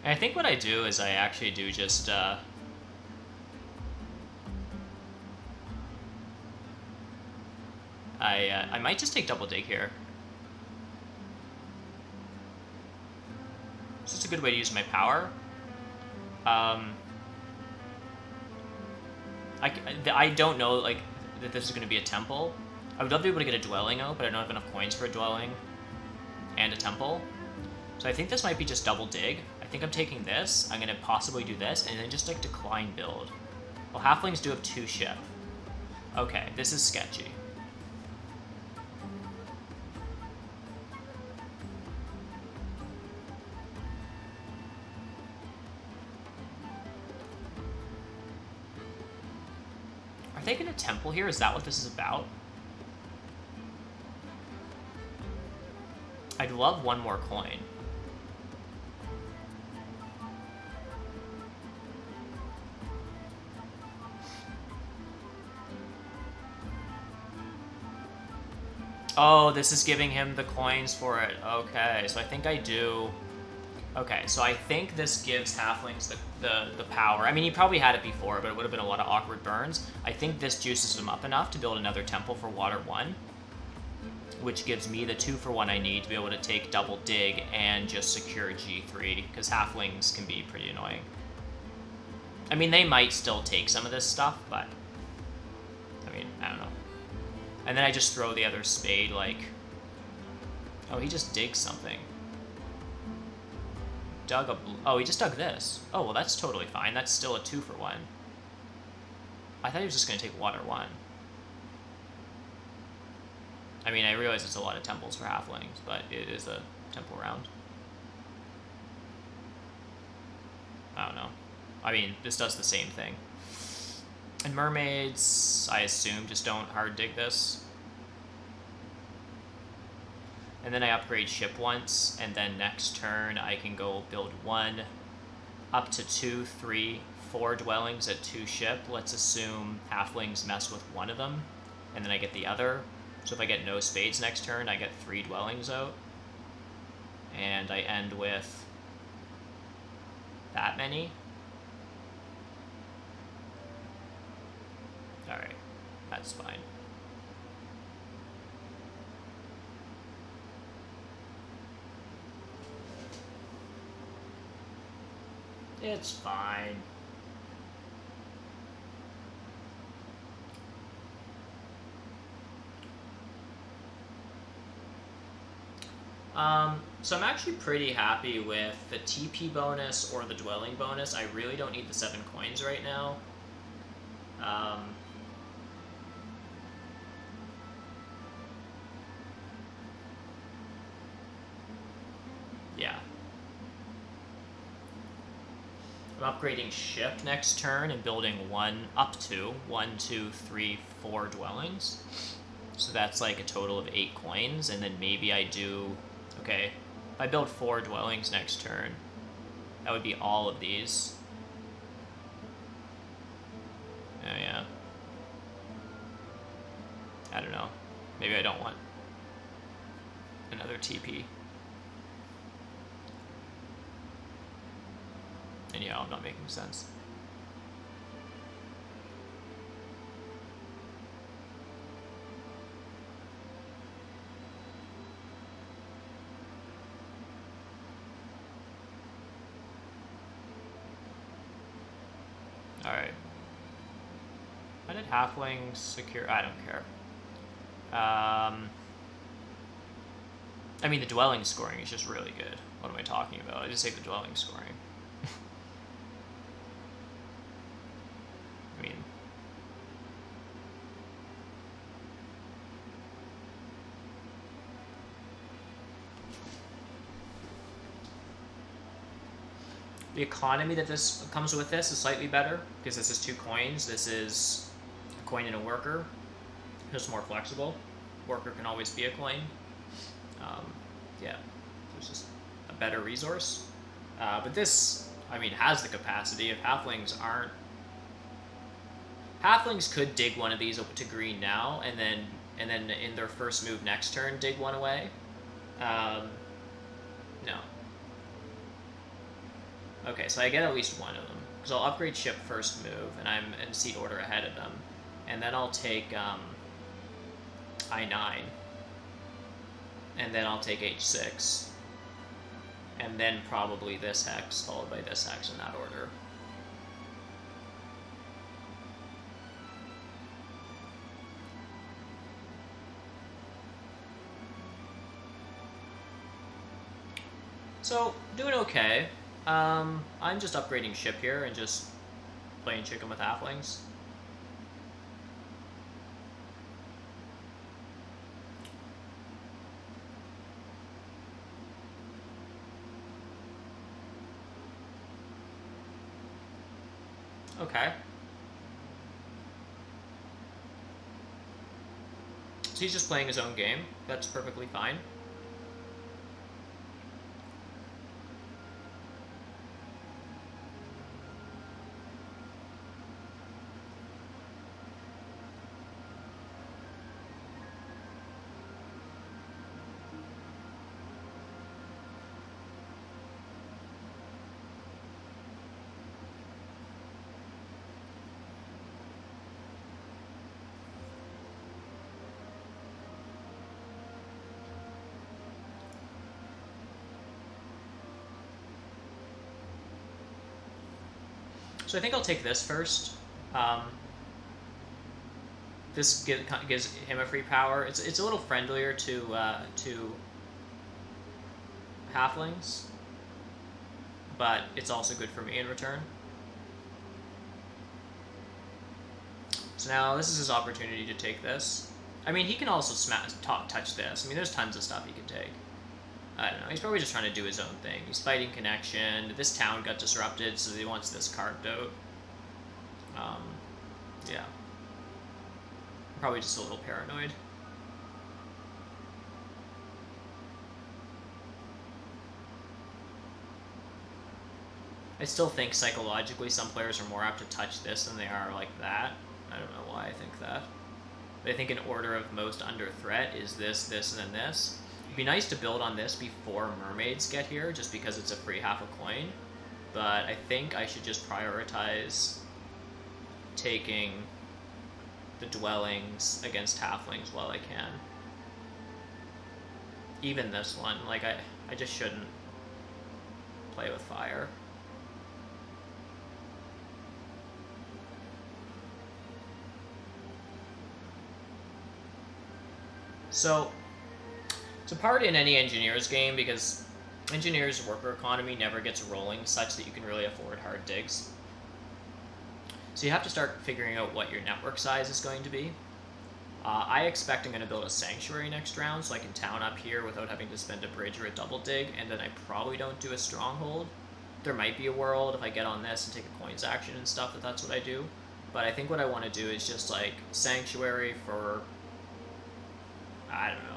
And I think what I do is I actually do just, I might just take double dig here. It's just a good way to use my power. I don't know, like, that this is going to be a temple. I would love to be able to get a dwelling out, but I don't have enough coins for a dwelling and a temple. So I think this might be just double dig. I think I'm taking this, I'm going to possibly do this, and then just, like, decline build. Well, halflings do have 2-ship. Okay, this is sketchy. Are they gonna temple here? Is that what this is about? I'd love one more coin. Oh, this is giving him the coins for it. Okay, so I think I do... Okay, so I think this gives halflings the power. I mean, he probably had it before, but it would have been a lot of awkward burns. I think this juices him up enough to build another temple for water 1, which gives me the 2-for-1 I need to be able to take double dig and just secure G3, because halflings can be pretty annoying. I mean, they might still take some of this stuff, but... I mean, I don't know. And then I just throw the other spade, like... Oh, he just digs something. Dug a... Oh, he just dug this. Oh, well, that's totally fine. That's still a 2-for-1. I thought he was just going to take water 1. I mean, I realize it's a lot of temples for halflings, but it is a temple round. I don't know. I mean, this does the same thing. And mermaids, I assume, just don't hard dig this. And then I upgrade ship once, and then next turn I can go build 1, up to 2, 3, 4 dwellings at 2 ship. Let's assume halflings mess with one of them, and then I get the other. So if I get no spades next turn, I get 3 dwellings out. And I end with that many. Alright, that's fine. It's fine. So I'm actually pretty happy with the TP bonus or the dwelling bonus. I really don't need the 7 coins right now. Yeah. I'm upgrading ship next turn and building up to 1, 2, 3, 4 dwellings. So that's like a total of 8 coins, and then maybe I do... Okay, if I build 4 dwellings next turn, that would be all of these. Oh yeah. I don't know. Maybe I don't want another TP. And yeah, I'm not making sense. Alright. How did halflings secure? I don't care. I mean, the dwelling scoring is just really good. What am I talking about? I just take the dwelling scoring. I mean... The economy that this comes with this is slightly better, because this is 2 coins. This is a coin and a worker. Just more flexible. Worker can always be a coin. Yeah, so it's just a better resource. But this, I mean, has the capacity. If halflings aren't... Halflings could dig one of these up to green now, and then in their first move next turn, dig one away. No. Okay, so I get at least one of them. Because I'll upgrade ship first move, and I'm in seat order ahead of them. And then I'll take I9. And then I'll take H6. And then probably this hex, followed by this hex in that order. So, doing okay. I'm just upgrading ship here and just playing chicken with halflings. So he's just playing his own game. That's perfectly fine. So I think I'll take this first. This gives him a free power. It's a little friendlier to halflings, but it's also good for me in return. So now this is his opportunity to take this. I mean, he can also touch this. I mean, there's tons of stuff he can take. I don't know. He's probably just trying to do his own thing. He's fighting connection. This town got disrupted, so he wants this carved out. Yeah. Probably just a little paranoid. I still think psychologically some players are more apt to touch this than they are like that. I don't know why I think that. But I think an order of most under threat is this, this, and then this. It'd be nice to build on this before mermaids get here, just because it's a free half a coin. But I think I should just prioritize taking the dwellings against halflings while I can. Even this one, like I just shouldn't play with fire. So, it's a part in any engineer's game because engineer's worker economy never gets rolling such that you can really afford hard digs. So you have to start figuring out what your network size is going to be. I expect I'm going to build a sanctuary next round so I can town up here without having to spend a bridge or a double dig, and then I probably don't do a stronghold. There might be a world if I get on this and take a coins action and stuff that's what I do. But I think what I want to do is just like sanctuary for, I don't know.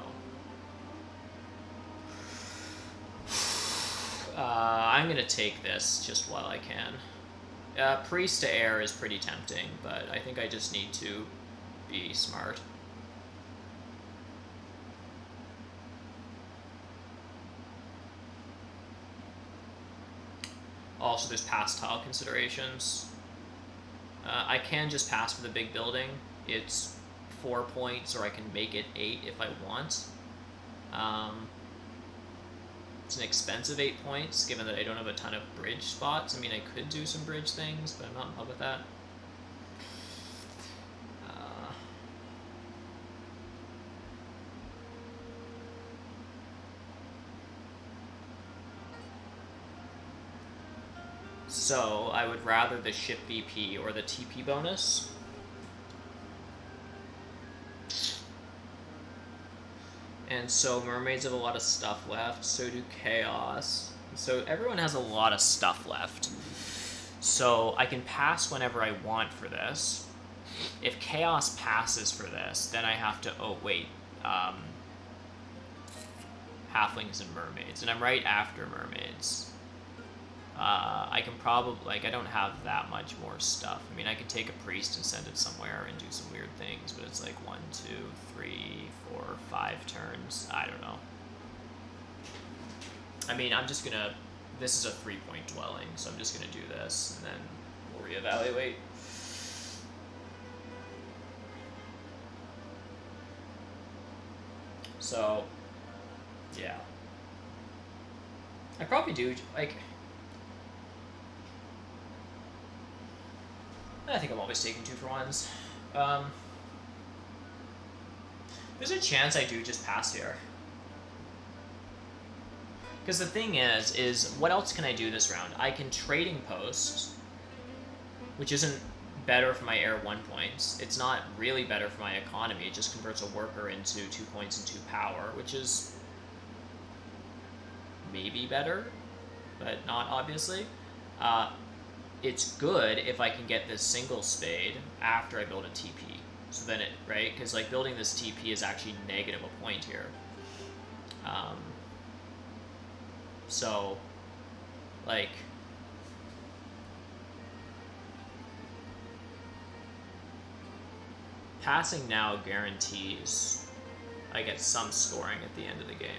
I'm going to take this just while I can. Priest to air is pretty tempting, but I think I just need to be smart. Also, there's pass tile considerations. I can just pass for the big building. It's 4 points, or I can make it 8 if I want. It's an expensive 8 points, given that I don't have a ton of bridge spots. I mean, I could do some bridge things, but I'm not in love with that. So, I would rather the ship VP or the TP bonus. And so mermaids have a lot of stuff left, so do chaos. So everyone has a lot of stuff left. So I can pass whenever I want for this. If chaos passes for this, then I have to, halflings and mermaids. And I'm right after mermaids. I can probably, I don't have that much more stuff. I mean, I could take a priest and send it somewhere and do some weird things, but it's like 1, 2, 3, 4, 5 turns. I don't know. I mean, I'm just gonna, this is a 3-point dwelling, so I'm just gonna do this, and then we'll reevaluate. So, yeah. I probably do, I think I'm always taking 2-for-1s. There's a chance I do just pass here. Because the thing is what else can I do this round? I can trading post, which isn't better for my air 1 points. It's not really better for my economy. It just converts a worker into 2 points and 2 power, which is maybe better, but not obviously. It's good if I can get this single spade after I build a TP. So then it, right? Because like building this TP is actually negative a point here. So, like, passing now guarantees I get some scoring at the end of the game.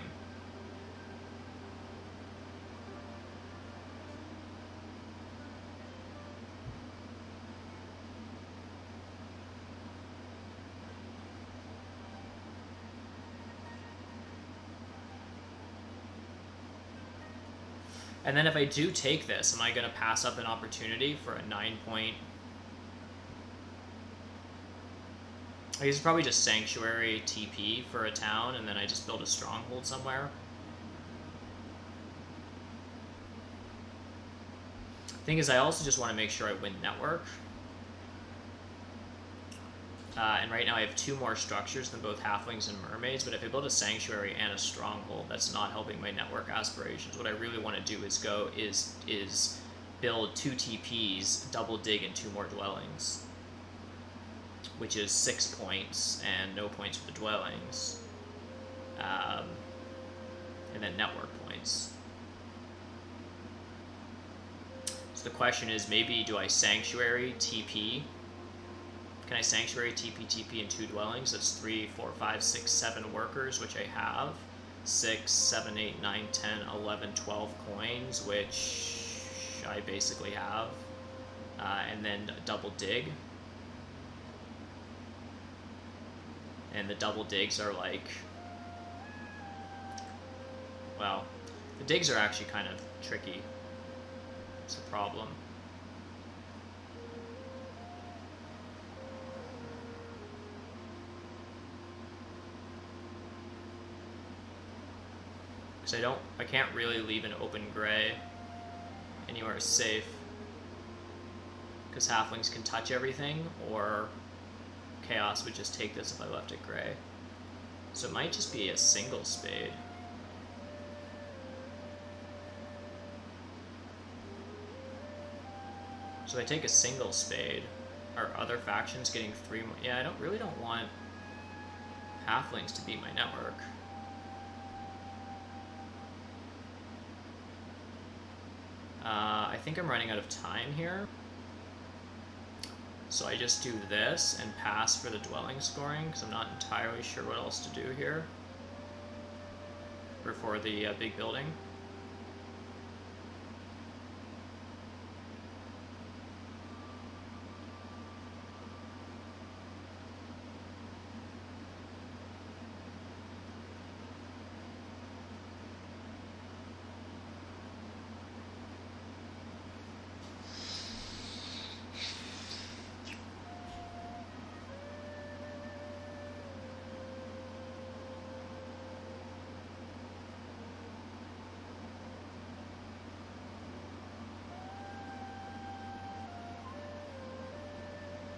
And then if I do take this, am I going to pass up an opportunity for a 9-point? I guess it's probably just Sanctuary TP for a town, and then I just build a stronghold somewhere. Thing is, I also just want to make sure I win network. And right now I have 2 more structures than both halflings and mermaids, but if I build a sanctuary and a stronghold, that's not helping my network aspirations. What I really want to do is build 2 TPs, double dig, and 2 more dwellings, which is 6 points and no points for the dwellings, and then network points. So the question is, maybe do I sanctuary TP? Can I sanctuary TP and 2 dwellings? That's 3, 4, 5, 6, 7 workers, which I have. 6, 7, 8, 9, 10, 11, 12 coins, which I basically have. And then double dig. And the double digs are like, well, the digs are actually kind of tricky. It's a problem. Because I can't really leave an open gray anywhere safe. Because halflings can touch everything, or chaos would just take this if I left it gray. So it might just be a single spade. So if I take a single spade, are other factions getting 3 more? Yeah, I really don't want halflings to beat my network. I think I'm running out of time here. So I just do this and pass for the dwelling scoring, because I'm not entirely sure what else to do here before the big building.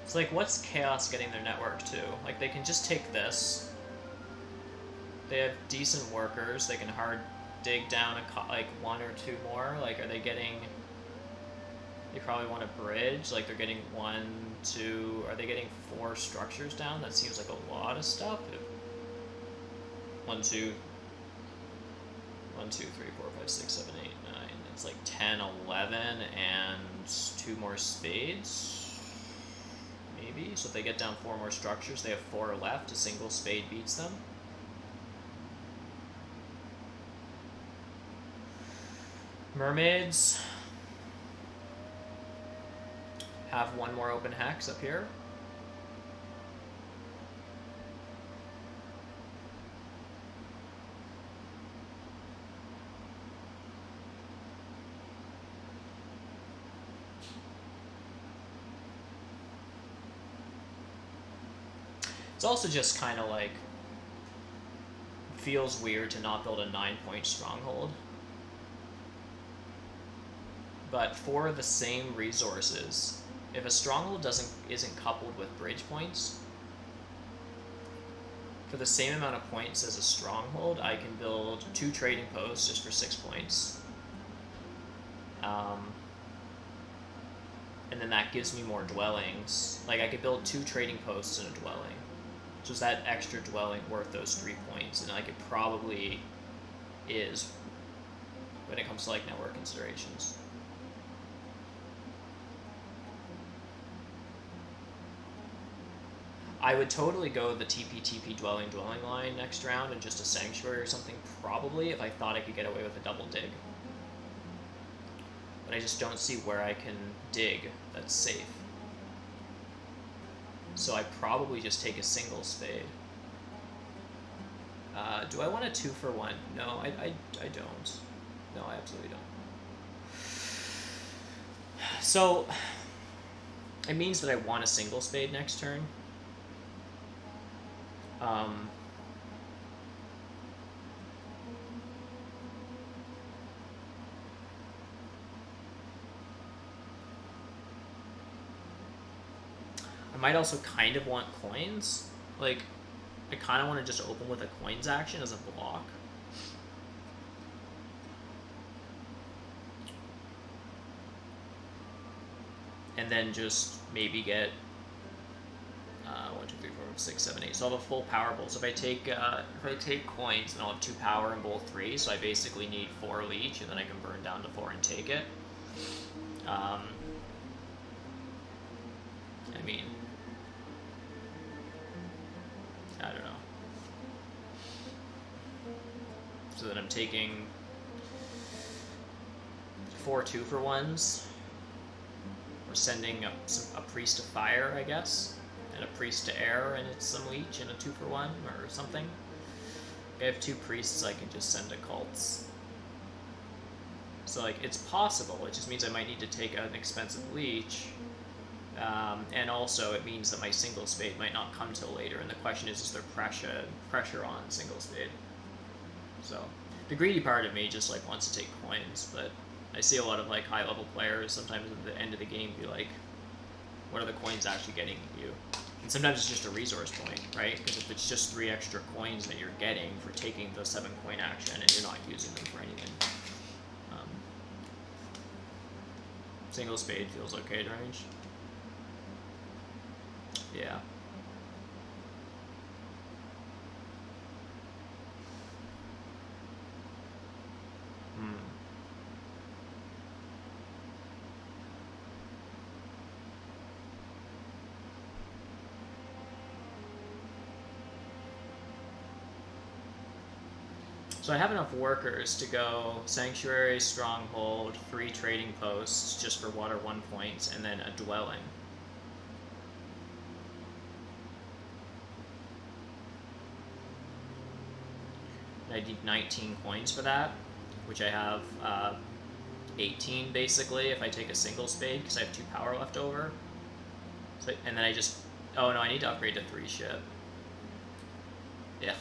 It's like, what's chaos getting their network to? Like, they can just take this. They have decent workers. They can hard dig down like 1 or 2 more. Like, are they getting? They probably want a bridge. Like, they're getting 1, 2. Are they getting 4 structures down? That seems like a lot of stuff. 1, 2, 1, 2, 3, 4, 5, 6, 7, 8, 9. It's like 10, 11, and 2 more spades. Maybe. So if they get down 4 more structures, they have 4 left. A single spade beats them. Mermaids have 1 more open hex up here. It's also just kind of like, feels weird to not build a 9-point stronghold. But for the same resources, if a stronghold isn't coupled with bridge points, for the same amount of points as a stronghold, I can build 2 trading posts just for 6 points. and then that gives me more dwellings. Like, I could build 2 trading posts and a dwelling. So is that extra dwelling worth those 3 points? And like, it probably is when it comes to like network considerations. I would totally go the TP dwelling line next round and just a sanctuary or something, probably, if I thought I could get away with a double dig. But I just don't see where I can dig that's safe. So I probably just take a single spade. Do I want a 2-for-1? No, I don't. No, I absolutely don't. So it means that I want a single spade next turn. I might also kind of want coins. Like, I kind of want to just open with a coins action as a block. And then just maybe get 1, 2, 3, 4, 5, 6, 7, 8. So I'll have a full power bowl. So if I take coins, then I'll have 2 power in bowl 3. So I basically need 4 leech, and then I can burn down to 4 and take it. I mean, I don't know. So then I'm taking 4 2-for-1s. We're sending a priest to fire, I guess, and a priest to air, and it's some leech and a 2-for-1 or something. If I have 2 priests, I can just send to cults. So like, it's possible. It just means I might need to take an expensive leech. And also it means that my single spade might not come till later, and the question is there pressure on single spade? So the greedy part of me just like wants to take coins, but I see a lot of like high level players sometimes at the end of the game be like, what are the coins actually getting you? And sometimes it's just a resource point, right? Because if it's just 3 extra coins that you're getting for taking the 7 coin action and you're not using them for anything. Single spade feels okay to range. Yeah. So I have enough workers to go Sanctuary, Stronghold, 3 trading posts just for water 1 points, and then a dwelling. I need 19 coins for that, which I have 18 basically if I take a single spade because I have 2 power left over. So, and then I just... Oh no, I need to upgrade to 3 ship. Ugh.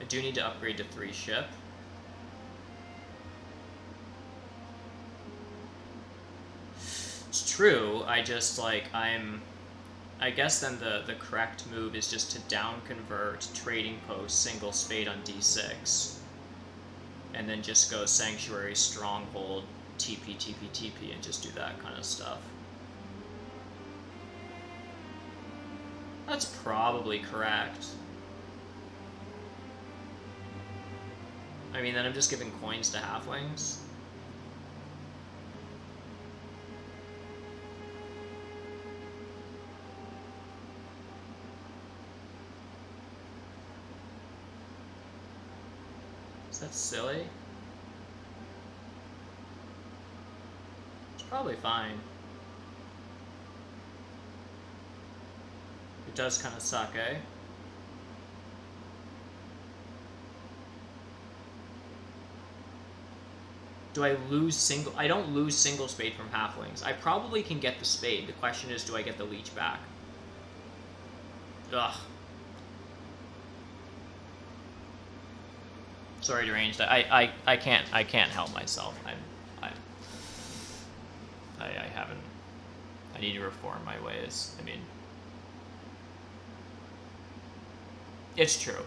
I do need to upgrade to 3 ship. It's true, I just like, I guess then the correct move is just to down convert trading post single spade on d6. And then just go Sanctuary, Stronghold, TP, TP, TP, and just do that kind of stuff. That's probably correct. I mean, then I'm just giving coins to halflings. Is that silly? It's probably fine. It does kind of suck, eh? Do I lose single... I don't lose single spade from halflings. I probably can get the spade. The question is, do I get the leech back? Ugh. Sorry, deranged. I can't help myself. I haven't... I need to reform my ways. I mean... It's true.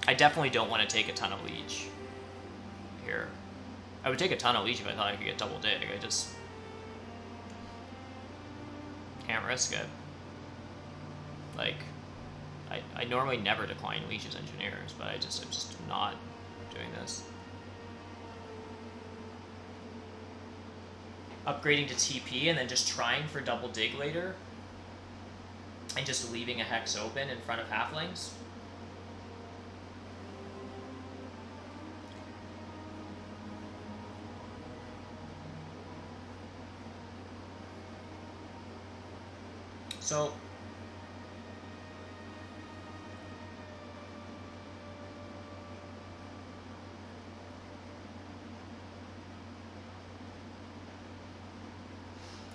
I definitely don't want to take a ton of leech here. I would take a ton of leech if I thought I could get double dig. I just can't risk it. Like, I normally never decline leeches engineers, but I'm just not doing this. Upgrading to TP and then just trying for double dig later. And just leaving a hex open in front of halflings. So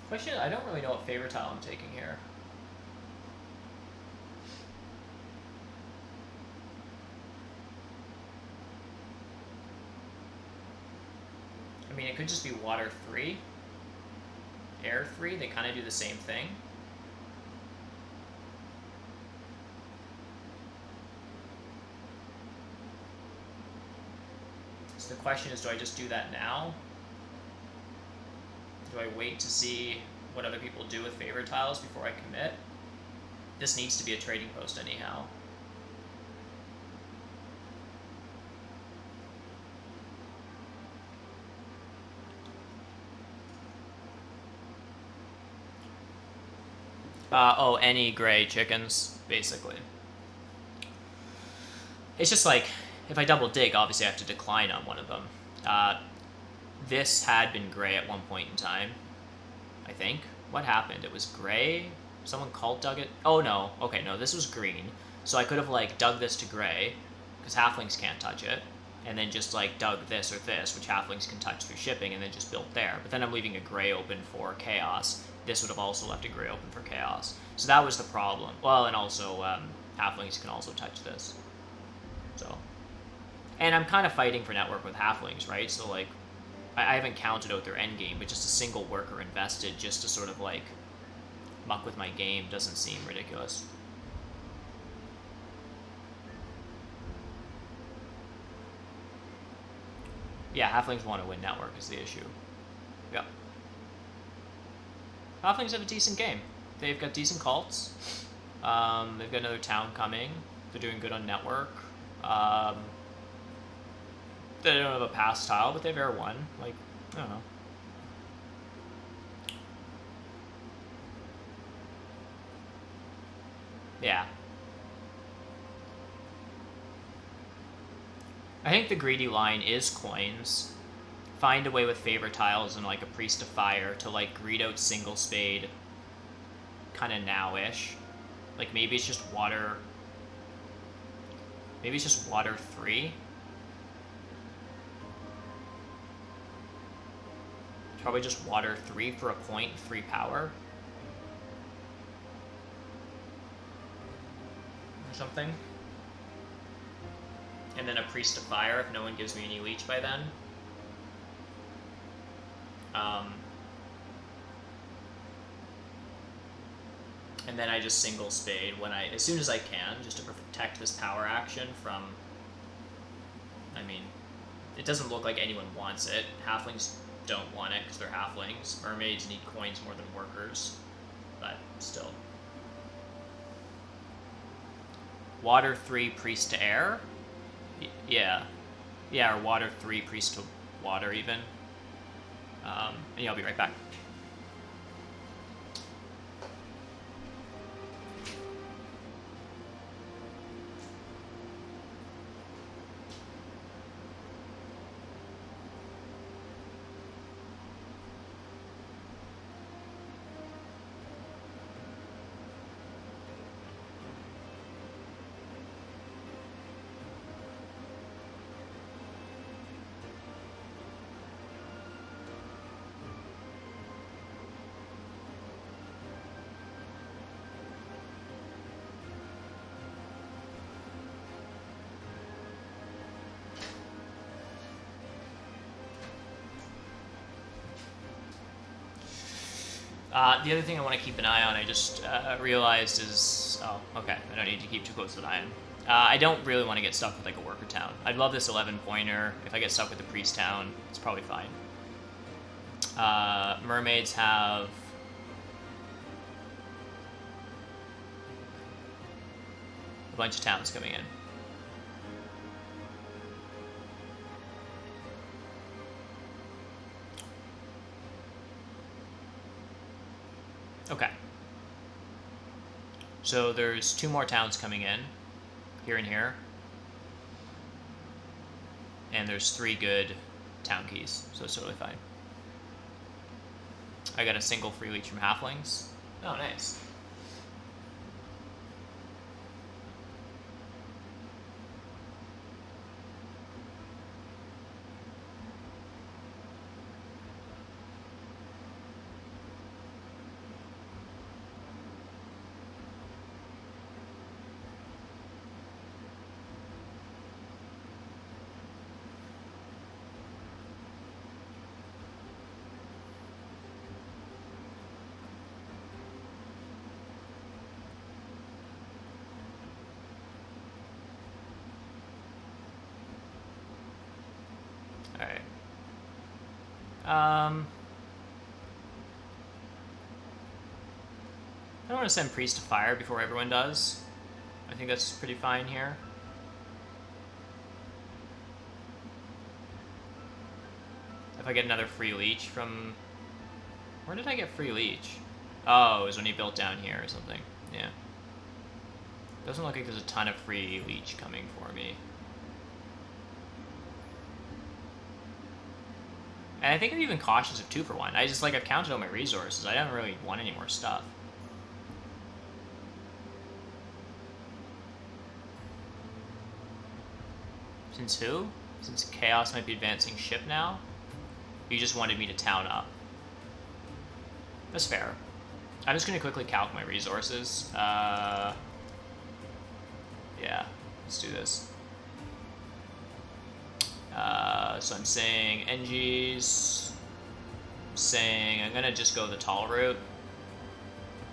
question, I don't really know what favor tile I'm taking here. I mean, it could just be water 3, air 3, they kind of do the same thing. So the question is, do I just do that now? Do I wait to see what other people do with favor tiles before I commit? This needs to be a trading post anyhow. Oh, any gray chickens, basically. It's just like, if I double dig, obviously I have to decline on one of them. This had been gray at one point in time, I think. What happened? It was gray? Someone cult dug it? Oh no, okay, no, this was green. So I could have like dug this to gray, because halflings can't touch it, and then just like dug this or this, which halflings can touch through shipping, and then just built there. But then I'm leaving a gray open for chaos. This would have also left a gray open for chaos. So that was the problem. Well, and also halflings can also touch this. So, and I'm kind of fighting for network with halflings, right? So like, I haven't counted out their endgame, but just a single worker invested just to sort of like muck with my game doesn't seem ridiculous. Yeah, halflings want to win network is the issue. Yep. Halflings have a decent game. They've got decent cults. They've got another town coming. They're doing good on network. They don't have a pass tile, but they've air 1. Like, I don't know. Yeah. I think the greedy line is coins. Find a way with favor tiles and like a priest of fire to like greed out single spade kind of now-ish. Like maybe it's just water. Maybe it's just water 3. Probably just water 3 for a point, 3 power. Or something. And then a priest of fire if no one gives me any leech by then. And then I just single spade when as soon as I can, just to protect this power action from, I mean, it doesn't look like anyone wants it. Halflings don't want it because they're halflings. Mermaids need coins more than workers, but still. Water 3, priest to air? Yeah. Yeah, or water 3, priest to water even. And yeah, I'll be right back. The other thing I want to keep an eye on, I just realized is... Oh, okay. I don't need to keep too close to an eye on. I don't really want to get stuck with like a worker town. I'd love this 11-pointer. If I get stuck with the priest town, it's probably fine. Mermaids have a bunch of towns coming in. Okay. So there's 2 more towns coming in, here and here. And there's 3 good town keys, so it's totally fine. I got a single free leech from halflings. Oh, nice. Alright. I don't want to send Priest to fire before everyone does. I think that's pretty fine here. If I get another free leech from... Where did I get free leech? Oh, it was when he built down here or something. Yeah. Doesn't look like there's a ton of free leech coming for me. And I think I'm even cautious of 2 for 1. I just, like, I've counted all my resources. I don't really want any more stuff. Since who? Since Chaos might be advancing ship now? You just wanted me to town up. That's fair. I'm just going to quickly calc my resources. Yeah, let's do this. So I'm saying NGs. I'm saying I'm going to just go the tall route.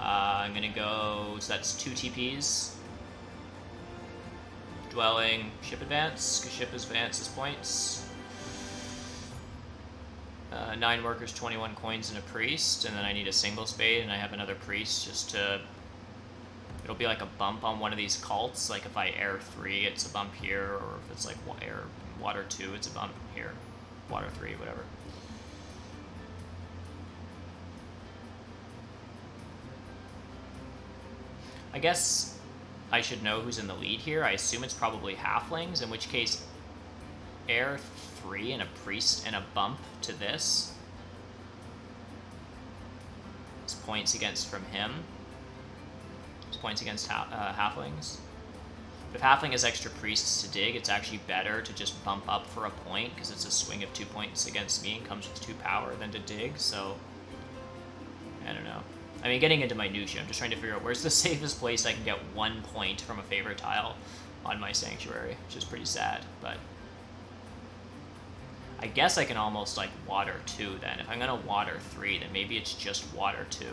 I'm going to go, so that's 2 TPs. Dwelling, ship advance, because ship advances points. 9 workers, 21 coins, and a priest, and then I need a single spade, and I have another priest just to... It'll be like a bump on one of these cults, like if I air 3, it's a bump here, or if it's like air water 2, it's a bump here. Water 3, whatever. I guess I should know who's in the lead here. I assume it's probably halflings, in which case air 3 and a priest and a bump to this. It's points against from him. It's points against halflings. But if halfling has extra priests to dig, it's actually better to just bump up for a point, because it's a swing of 2 points against me and comes with 2 power than to dig, so... I don't know. I mean, getting into minutia, I'm just trying to figure out where's the safest place I can get 1 point from a favorite tile on my sanctuary, which is pretty sad, but... I guess I can almost, like, water 2 then. If I'm gonna water 3, then maybe it's just water 2.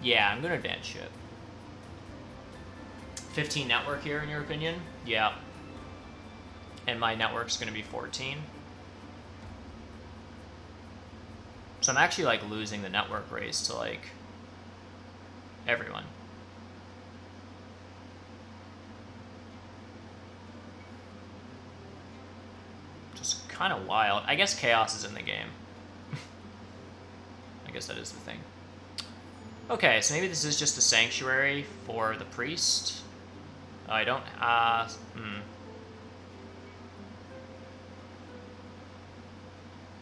Yeah, I'm gonna advance ship. 15 network here, in your opinion? Yeah. And my network's gonna be 14. So I'm actually, like, losing the network race to, like, everyone. Just kind of wild. I guess chaos is in the game. I guess that is the thing. Okay, so maybe this is just a sanctuary for the priest. I don't,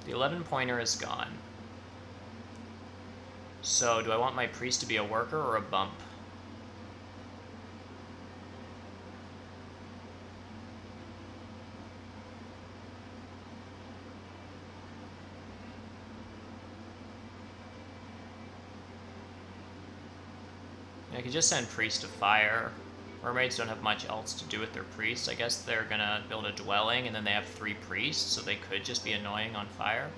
The 11-pointer is gone. So, do I want my priest to be a worker or a bump? I could just send priest to fire. Mermaids don't have much else to do with their priests. I guess they're gonna build a dwelling and then they have 3 priests, so they could just be annoying on fire.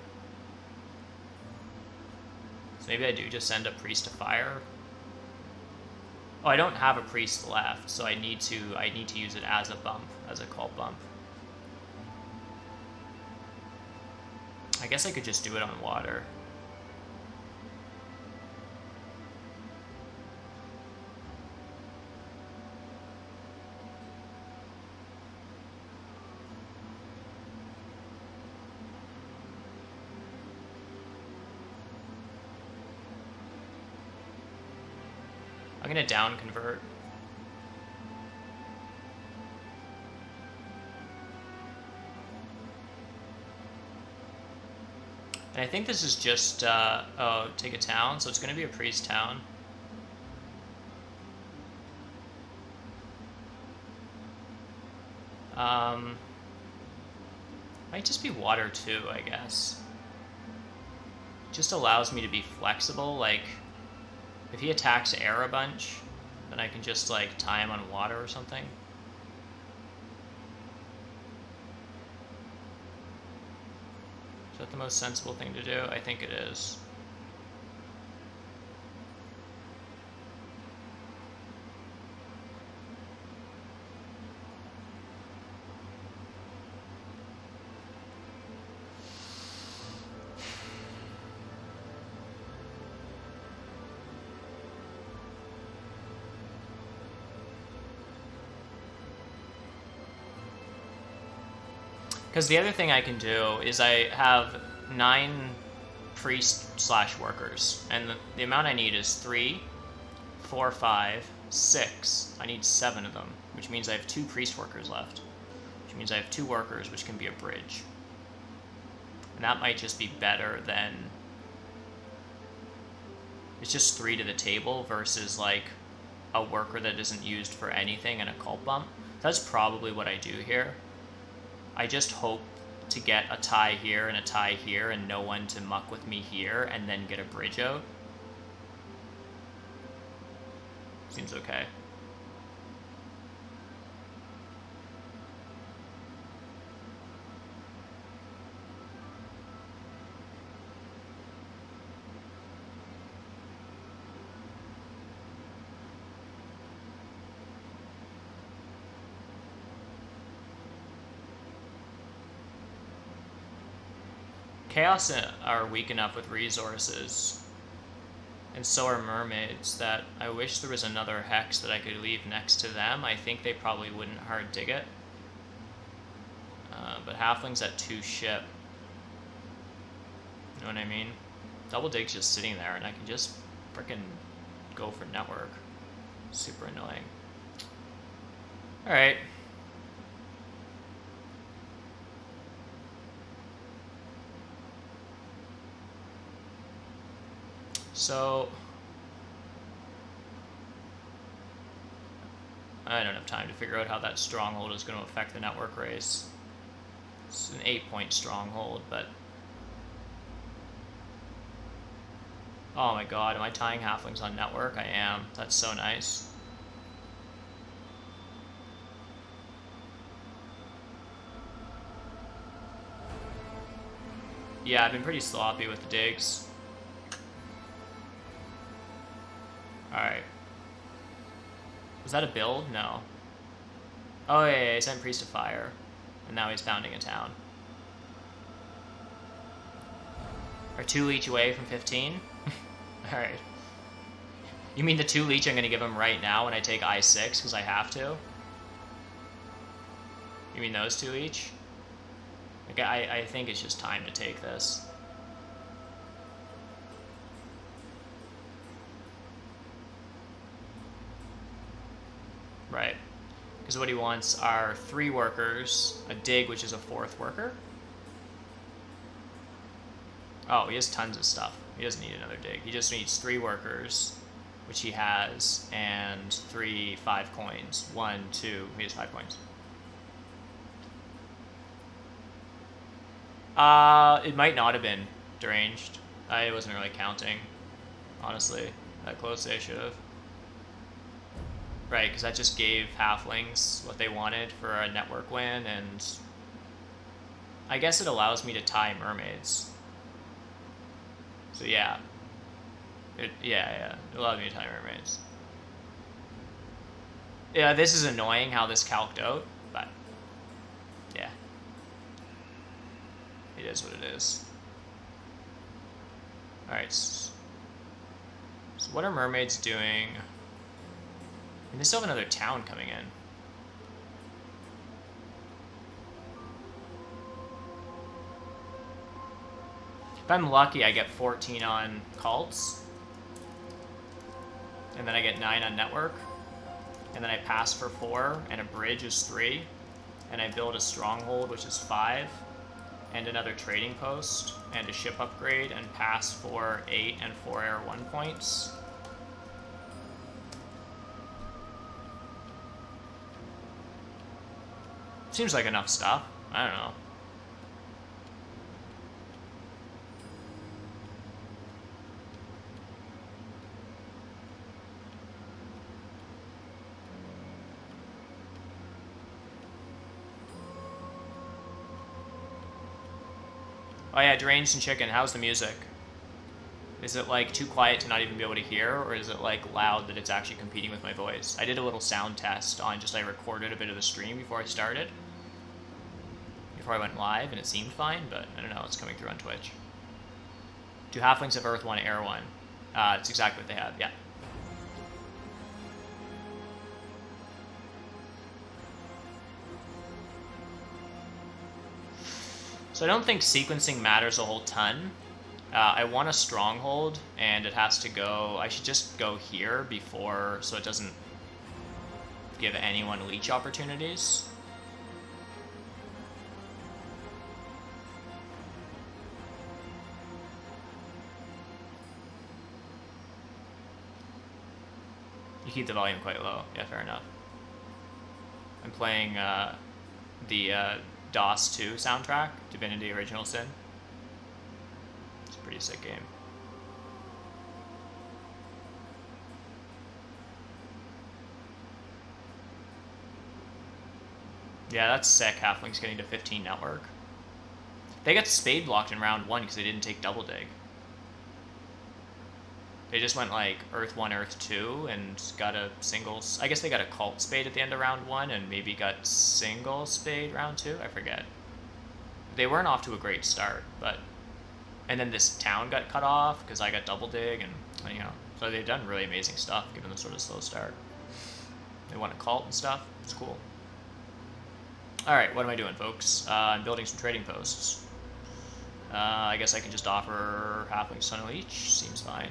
So maybe I do just send a priest to fire. Oh, I don't have a priest left, so I need to use it as a bump, as a cult bump. I guess I could just do it on water. I'm gonna down convert. And I think this is just, oh, take a town, so it's gonna be a priest town. Might just be water too, I guess. Just allows me to be flexible, like, if he attacks air a bunch, then I can just, like, tie him on water or something. Is that the most sensible thing to do? I think it is. Because the other thing I can do is I have 9 priest/workers, and the amount I need is 3, 4, 5, 6. I need 7 of them, which means I have 2 priest workers left, which means I have 2 workers, which can be a bridge. And that might just be better than... It's just 3 to the table versus, like, a worker that isn't used for anything and a cult bump. That's probably what I do here. I just hope to get a tie here and a tie here and no one to muck with me here and then get a bridge out. Seems okay. Chaos are weak enough with resources, and so are mermaids, that I wish there was another hex that I could leave next to them. I think they probably wouldn't hard dig it. But halfling's at 2 ship. You know what I mean? Double dig's just sitting there, and I can just frickin' go for network. Super annoying. Alright. So, I don't have time to figure out how that stronghold is going to affect the network race. It's an 8-point stronghold, but... Oh my god, am I tying halflings on network? I am. That's so nice. Yeah, I've been pretty sloppy with the digs. Alright. Was that a build? No. Oh, yeah, he sent Priest of Fire. And now he's founding a town. Are 2 leech away from 15? Alright. You mean the 2 leech I'm going to give him right now when I take I6 because I have to? You mean those 2 each? Like, I think it's just time to take this. Right. Because what he wants are 3 workers, a dig, which is a 4th worker. Oh, he has tons of stuff. He doesn't need another dig. He just needs 3 workers, which he has, and 5 coins. 1, 2, he has 5 coins. It might not have been deranged. I wasn't really counting, honestly. That closely I should have. Right, because that just gave halflings what they wanted for a network win, and I guess it allows me to tie mermaids. So yeah. It allowed me to tie mermaids. Yeah, this is annoying how this calced out, but yeah. It is what it is. Alright, so what are mermaids doing? And they still have another town coming in. If I'm lucky, I get 14 on cults. And then I get 9 on network. And then I pass for 4, and a bridge is 3. And I build a stronghold, which is 5. And another trading post, and a ship upgrade, and pass for 8 and 4 air 1 points. Seems like enough stuff. I don't know. Oh yeah, Deranged and Chicken, how's the music? Is it like too quiet to not even be able to hear, or is it like loud that it's actually competing with my voice? I did a little sound test on I recorded a bit of the stream before I started. Before I went live, and it seemed fine, but I don't know, it's coming through on Twitch. Do halflings have Earth 1, Air 1? It's exactly what they have, yeah. So I don't think sequencing matters a whole ton. I want a stronghold, and it has to go... I should just go here before, so it doesn't give anyone leech opportunities. You keep the volume quite low. Yeah, fair enough. I'm playing the DOS 2 soundtrack, Divinity Original Sin. It's a pretty sick game. Yeah, that's sick. Halflings getting to 15 network. They got spade blocked in round 1 because they didn't take double dig. They just went like Earth 1, Earth 2, and got a single... I guess they got a cult spade at the end of round 1, and maybe got single spade round 2? I forget. They weren't off to a great start, but... And then this town got cut off, because I got double dig, and, you know... So they've done really amazing stuff, given the sort of slow start. They won a cult and stuff. It's cool. Alright, what am I doing, folks? I'm building some trading posts. I guess I can just offer halflings tunnel each. Seems fine.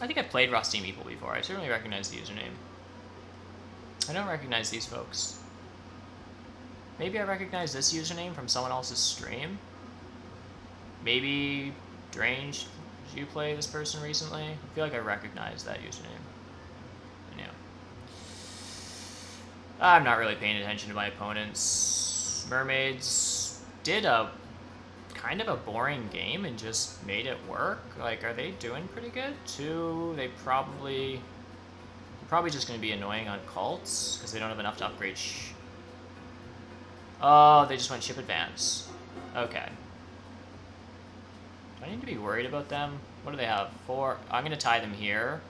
I think I've played Rusty Meeple before. I certainly recognize the username. I don't recognize these folks. Maybe I recognize this username from someone else's stream? Maybe Deranged, did you play this person recently? I feel like I recognize that username. Yeah. I'm not really paying attention to my opponents. Mermaids did a kind of a boring game and just made it work. Like, are they doing pretty good? 2, they probably just going to be annoying on cults because they don't have enough to upgrade. Oh, they just went ship advance. Okay. Do I need to be worried about them? What do they have? 4. I'm going to tie them here.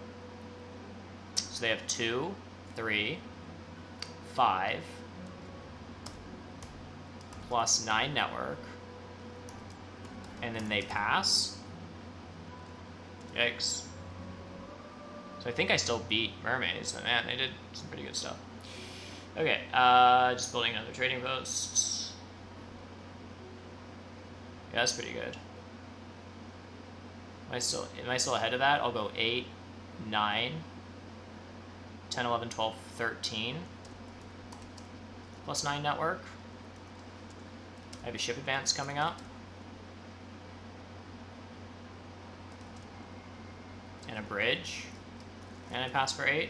So they have 2, 3, 5, plus 9 network. And then they pass. Yikes. So I think I still beat mermaids, but man, they did some pretty good stuff. Okay, just building another trading post. Yeah, that's pretty good. Am I still ahead of that? I'll go 8, 9, 10, 11, 12, 13. Plus 9 network. I have a ship advance coming up. And a bridge. And I pass for 8?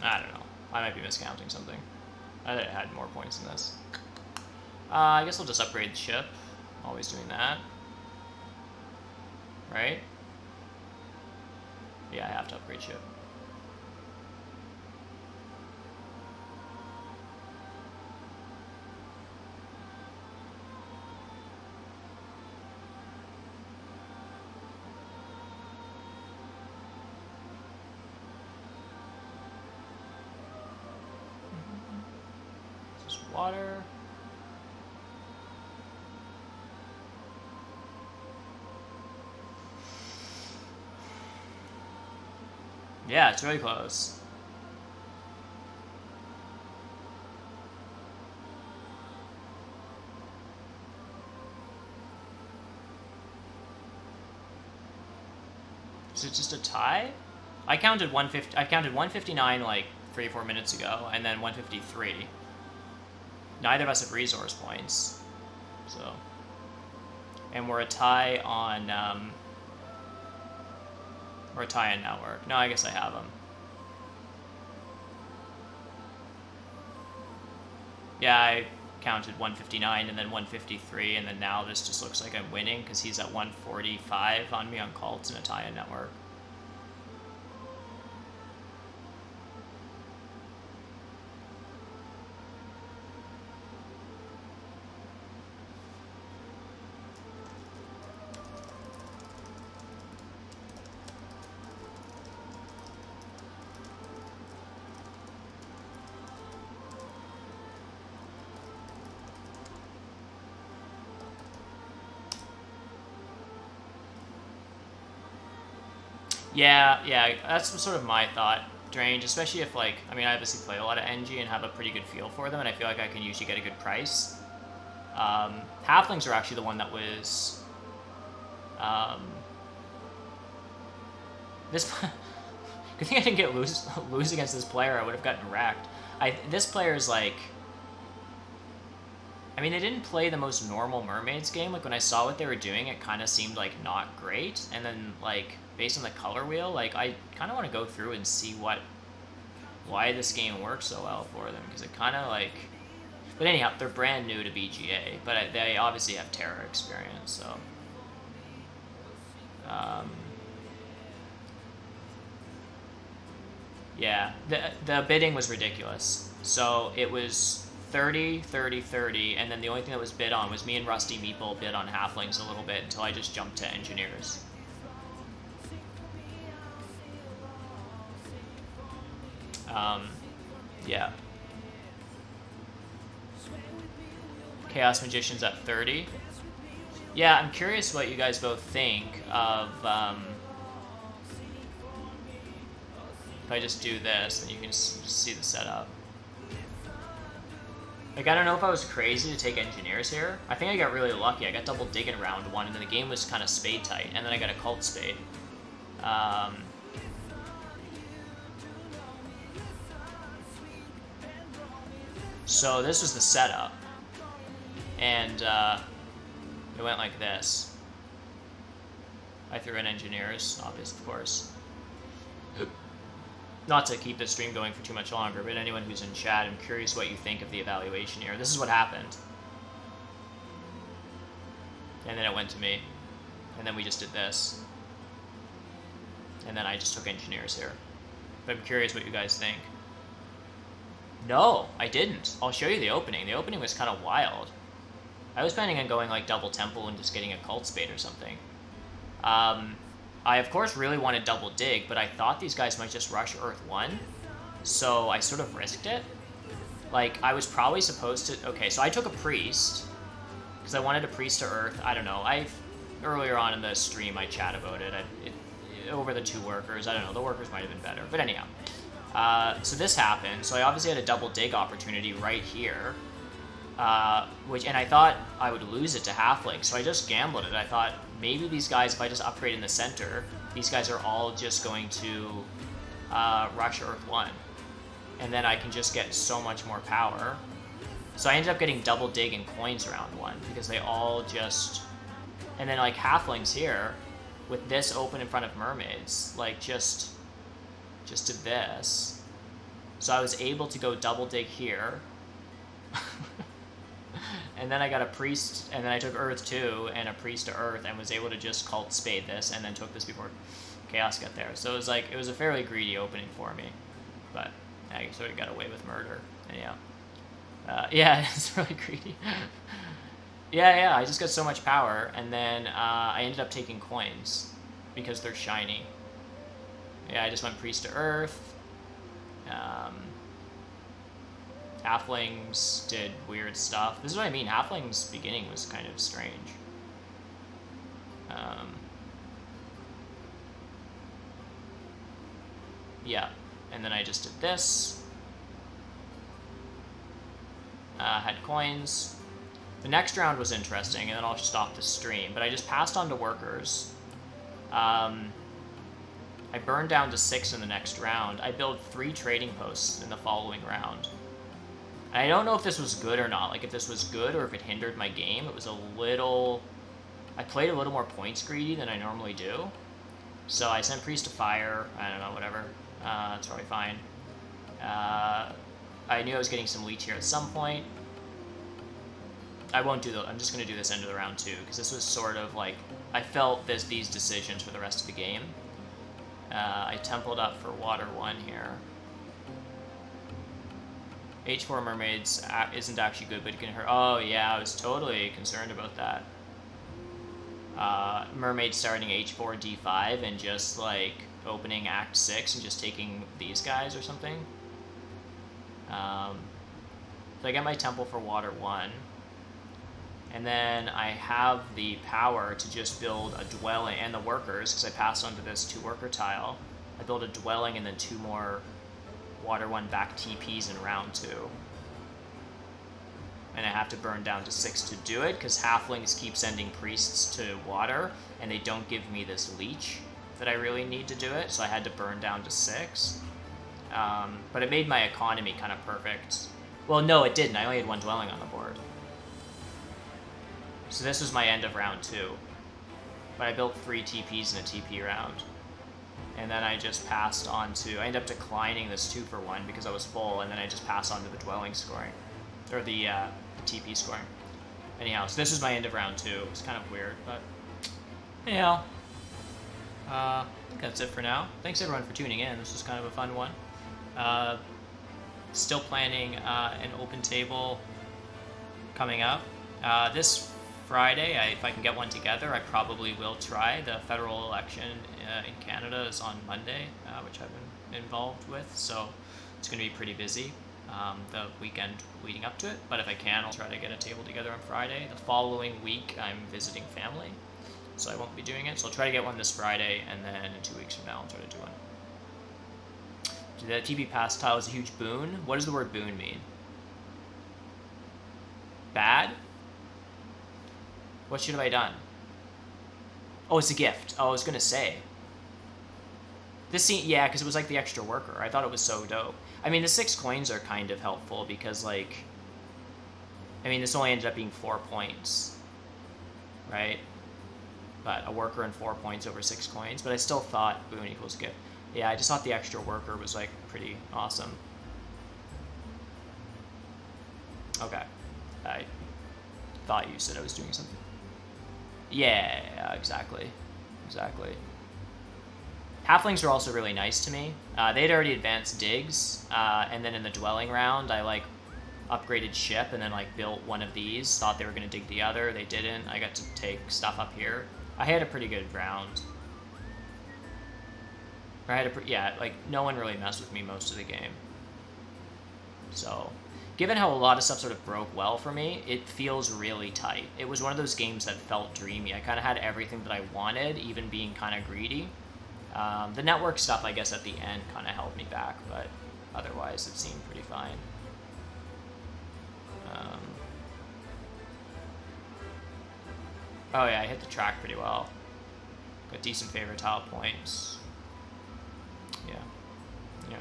I don't know. I might be miscounting something. I thought it had more points than this. I guess I'll just upgrade the ship. Always doing that. Right? Yeah, I have to upgrade ship. This is water. Yeah, it's really close. Is it just a tie? I counted 150. I counted 159 like 3 or 4 minutes ago, and then 153. Neither of us have resource points, so. And we're a tie on. We're a tie on network. No, I guess I have them. Yeah, I counted 159 and then 153, and then now this just looks like I'm winning because he's at 145 on me on cults and a tie on network. Yeah, that's sort of my thought. Drained, especially if, like, I mean, I obviously play a lot of NG and have a pretty good feel for them, and I feel like I can usually get a good price. Halflings are actually the one that was... this... Good thing I didn't get lose against this player. I would have gotten wrecked. This player is, like... I mean, they didn't play the most normal Mermaids game. Like, when I saw what they were doing, it kind of seemed, like, not great. And then, like, based on the color wheel, like, I kind of want to go through and see why this game works so well for them. Because it kind of, like... But anyhow, they're brand new to BGA. But they obviously have Terra experience, so... Yeah, the bidding was ridiculous. So, it was... 30, 30, 30, and then the only thing that was bid on was me and Rusty Meeple bid on Halflings a little bit until I just jumped to Engineers. Yeah. Chaos Magician's at 30. Yeah, I'm curious what you guys both think of, if I just do this, then you can just see the setup. Like, I don't know if I was crazy to take Engineers here. I think I got really lucky. I got double dig in round 1, and then the game was kind of spade tight, and then I got a cult spade. So this was the setup, and it went like this. I threw in Engineers, obviously, of course. Not to keep the stream going for too much longer, but anyone who's in chat, I'm curious what you think of the evaluation here. This is what happened. And then it went to me. And then we just did this. And then I just took Engineers here. But I'm curious what you guys think. No, I didn't. I'll show you the opening. The opening was kind of wild. I was planning on going like double temple and just getting a cult spade or something. I, of course, really wanted double dig, but I thought these guys might just rush Earth 1, so I sort of risked it. Like, I was probably supposed to... Okay, so I took a priest, because I wanted a priest to Earth. I don't know. Earlier on in the stream, I chat about it. Over the 2 workers. I don't know. The workers might have been better. But anyhow. So this happened. So I obviously had a double dig opportunity right here. And I thought I would lose it to Halfling, so I just gambled it. I thought, maybe these guys, if I just upgrade in the center, these guys are all just going to rush Earth 1. And then I can just get so much more power. So I ended up getting double dig and coins round 1, because they all just... And then, like, Halflings here with this open in front of mermaids, like just did this. So I was able to go double dig here. And then I got a priest, and then I took Earth 2 and a priest to Earth, and was able to just cult spade this, and then took this before Chaos got there. So it was a fairly greedy opening for me, but I sort of got away with murder. Anyhow, yeah, it's really greedy. yeah, I just got so much power, and then I ended up taking coins because they're shiny. Yeah, I just went priest to Earth. Halflings did weird stuff. This is what I mean. Halflings' beginning was kind of strange. Yeah, and then I just did this. Had coins. The next round was interesting, and then I'll stop the stream. But I just passed on to workers. I burned down to 6 in the next round. I built 3 trading posts in the following round. I don't know if this was good or not, like if this was good or if it hindered my game. It was a little... I played a little more points greedy than I normally do. So I sent Priest to Fire, I don't know, whatever. That's probably fine. I knew I was getting some leech here at some point. I won't do I'm just going to do this end of the round too, because this was sort of like... I felt these decisions for the rest of the game. I templed up for Water 1 here. H4 Mermaids isn't actually good, but it can hurt. Oh, yeah, I was totally concerned about that. Mermaid starting H4 D5 and just, like, opening Act 6 and just taking these guys or something. So I get my Temple for Water 1. And then I have the power to just build a dwelling, and the workers, because I passed on to this 2-worker tile. I build a dwelling and then 2 more Water 1 back TPs in round 2. And I have to burn down to 6 to do it, because halflings keep sending priests to water, and they don't give me this leech that I really need to do it, so I had to burn down to 6. But it made my economy kind of perfect. Well, no, it didn't. I only had 1 dwelling on the board. So this was my end of round 2. But I built 3 TPs in a TP round. And then I just passed on to... I ended up declining this 2 for 1 because I was full, and then I just passed on to the dwelling scoring. Or the TP scoring. Anyhow, so this was my end of round 2. It was kind of weird, but... Anyhow. I think that's it for now. Thanks everyone for tuning in. This was kind of a fun one. Still planning an open table coming up. This Friday, if I can get one together, I probably will try. The federal election in Canada is on Monday, which I've been involved with, so it's going to be pretty busy the weekend leading up to it. But if I can, I'll try to get a table together on Friday. The following week, I'm visiting family, so I won't be doing it. So I'll try to get one this Friday, and then in 2 weeks from now, I'll try to do one. The TP pass tile is a huge boon. What does the word boon mean? Bad? What should have I done? Oh, it's a gift. Oh, I was going to say. This scene, yeah, because it was like the extra worker. I thought it was so dope. I mean, the 6 coins are kind of helpful because, like... I mean, this only ended up being 4 points. Right? But a worker and 4 points over 6 coins. But I still thought boon equals gift. Yeah, I just thought the extra worker was, like, pretty awesome. Okay. I thought you said I was doing something. Yeah, exactly. Exactly. Halflings are also really nice to me. They'd already advanced digs, and then in the dwelling round, I, like, upgraded ship and then, like, built one of these. Thought they were going to dig the other. They didn't. I got to take stuff up here. I had a pretty good round. Yeah, like, no one really messed with me most of the game. So, given how a lot of stuff sort of broke well for me, it feels really tight. It was one of those games that felt dreamy. I kind of had everything that I wanted, even being kind of greedy. The network stuff, I guess, at the end kind of held me back, but otherwise it seemed pretty fine. Oh yeah, I hit the track pretty well. Got decent favorite tile points. Yeah.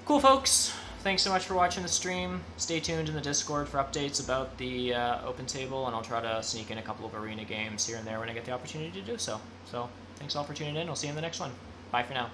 Cool, folks. thanks so much for watching the stream. Stay tuned in the Discord for updates about the open table, and I'll try to sneak in a couple of arena games here and there when I get the opportunity to do so. So thanks all for tuning in. We'll see you in the next one. Bye for now.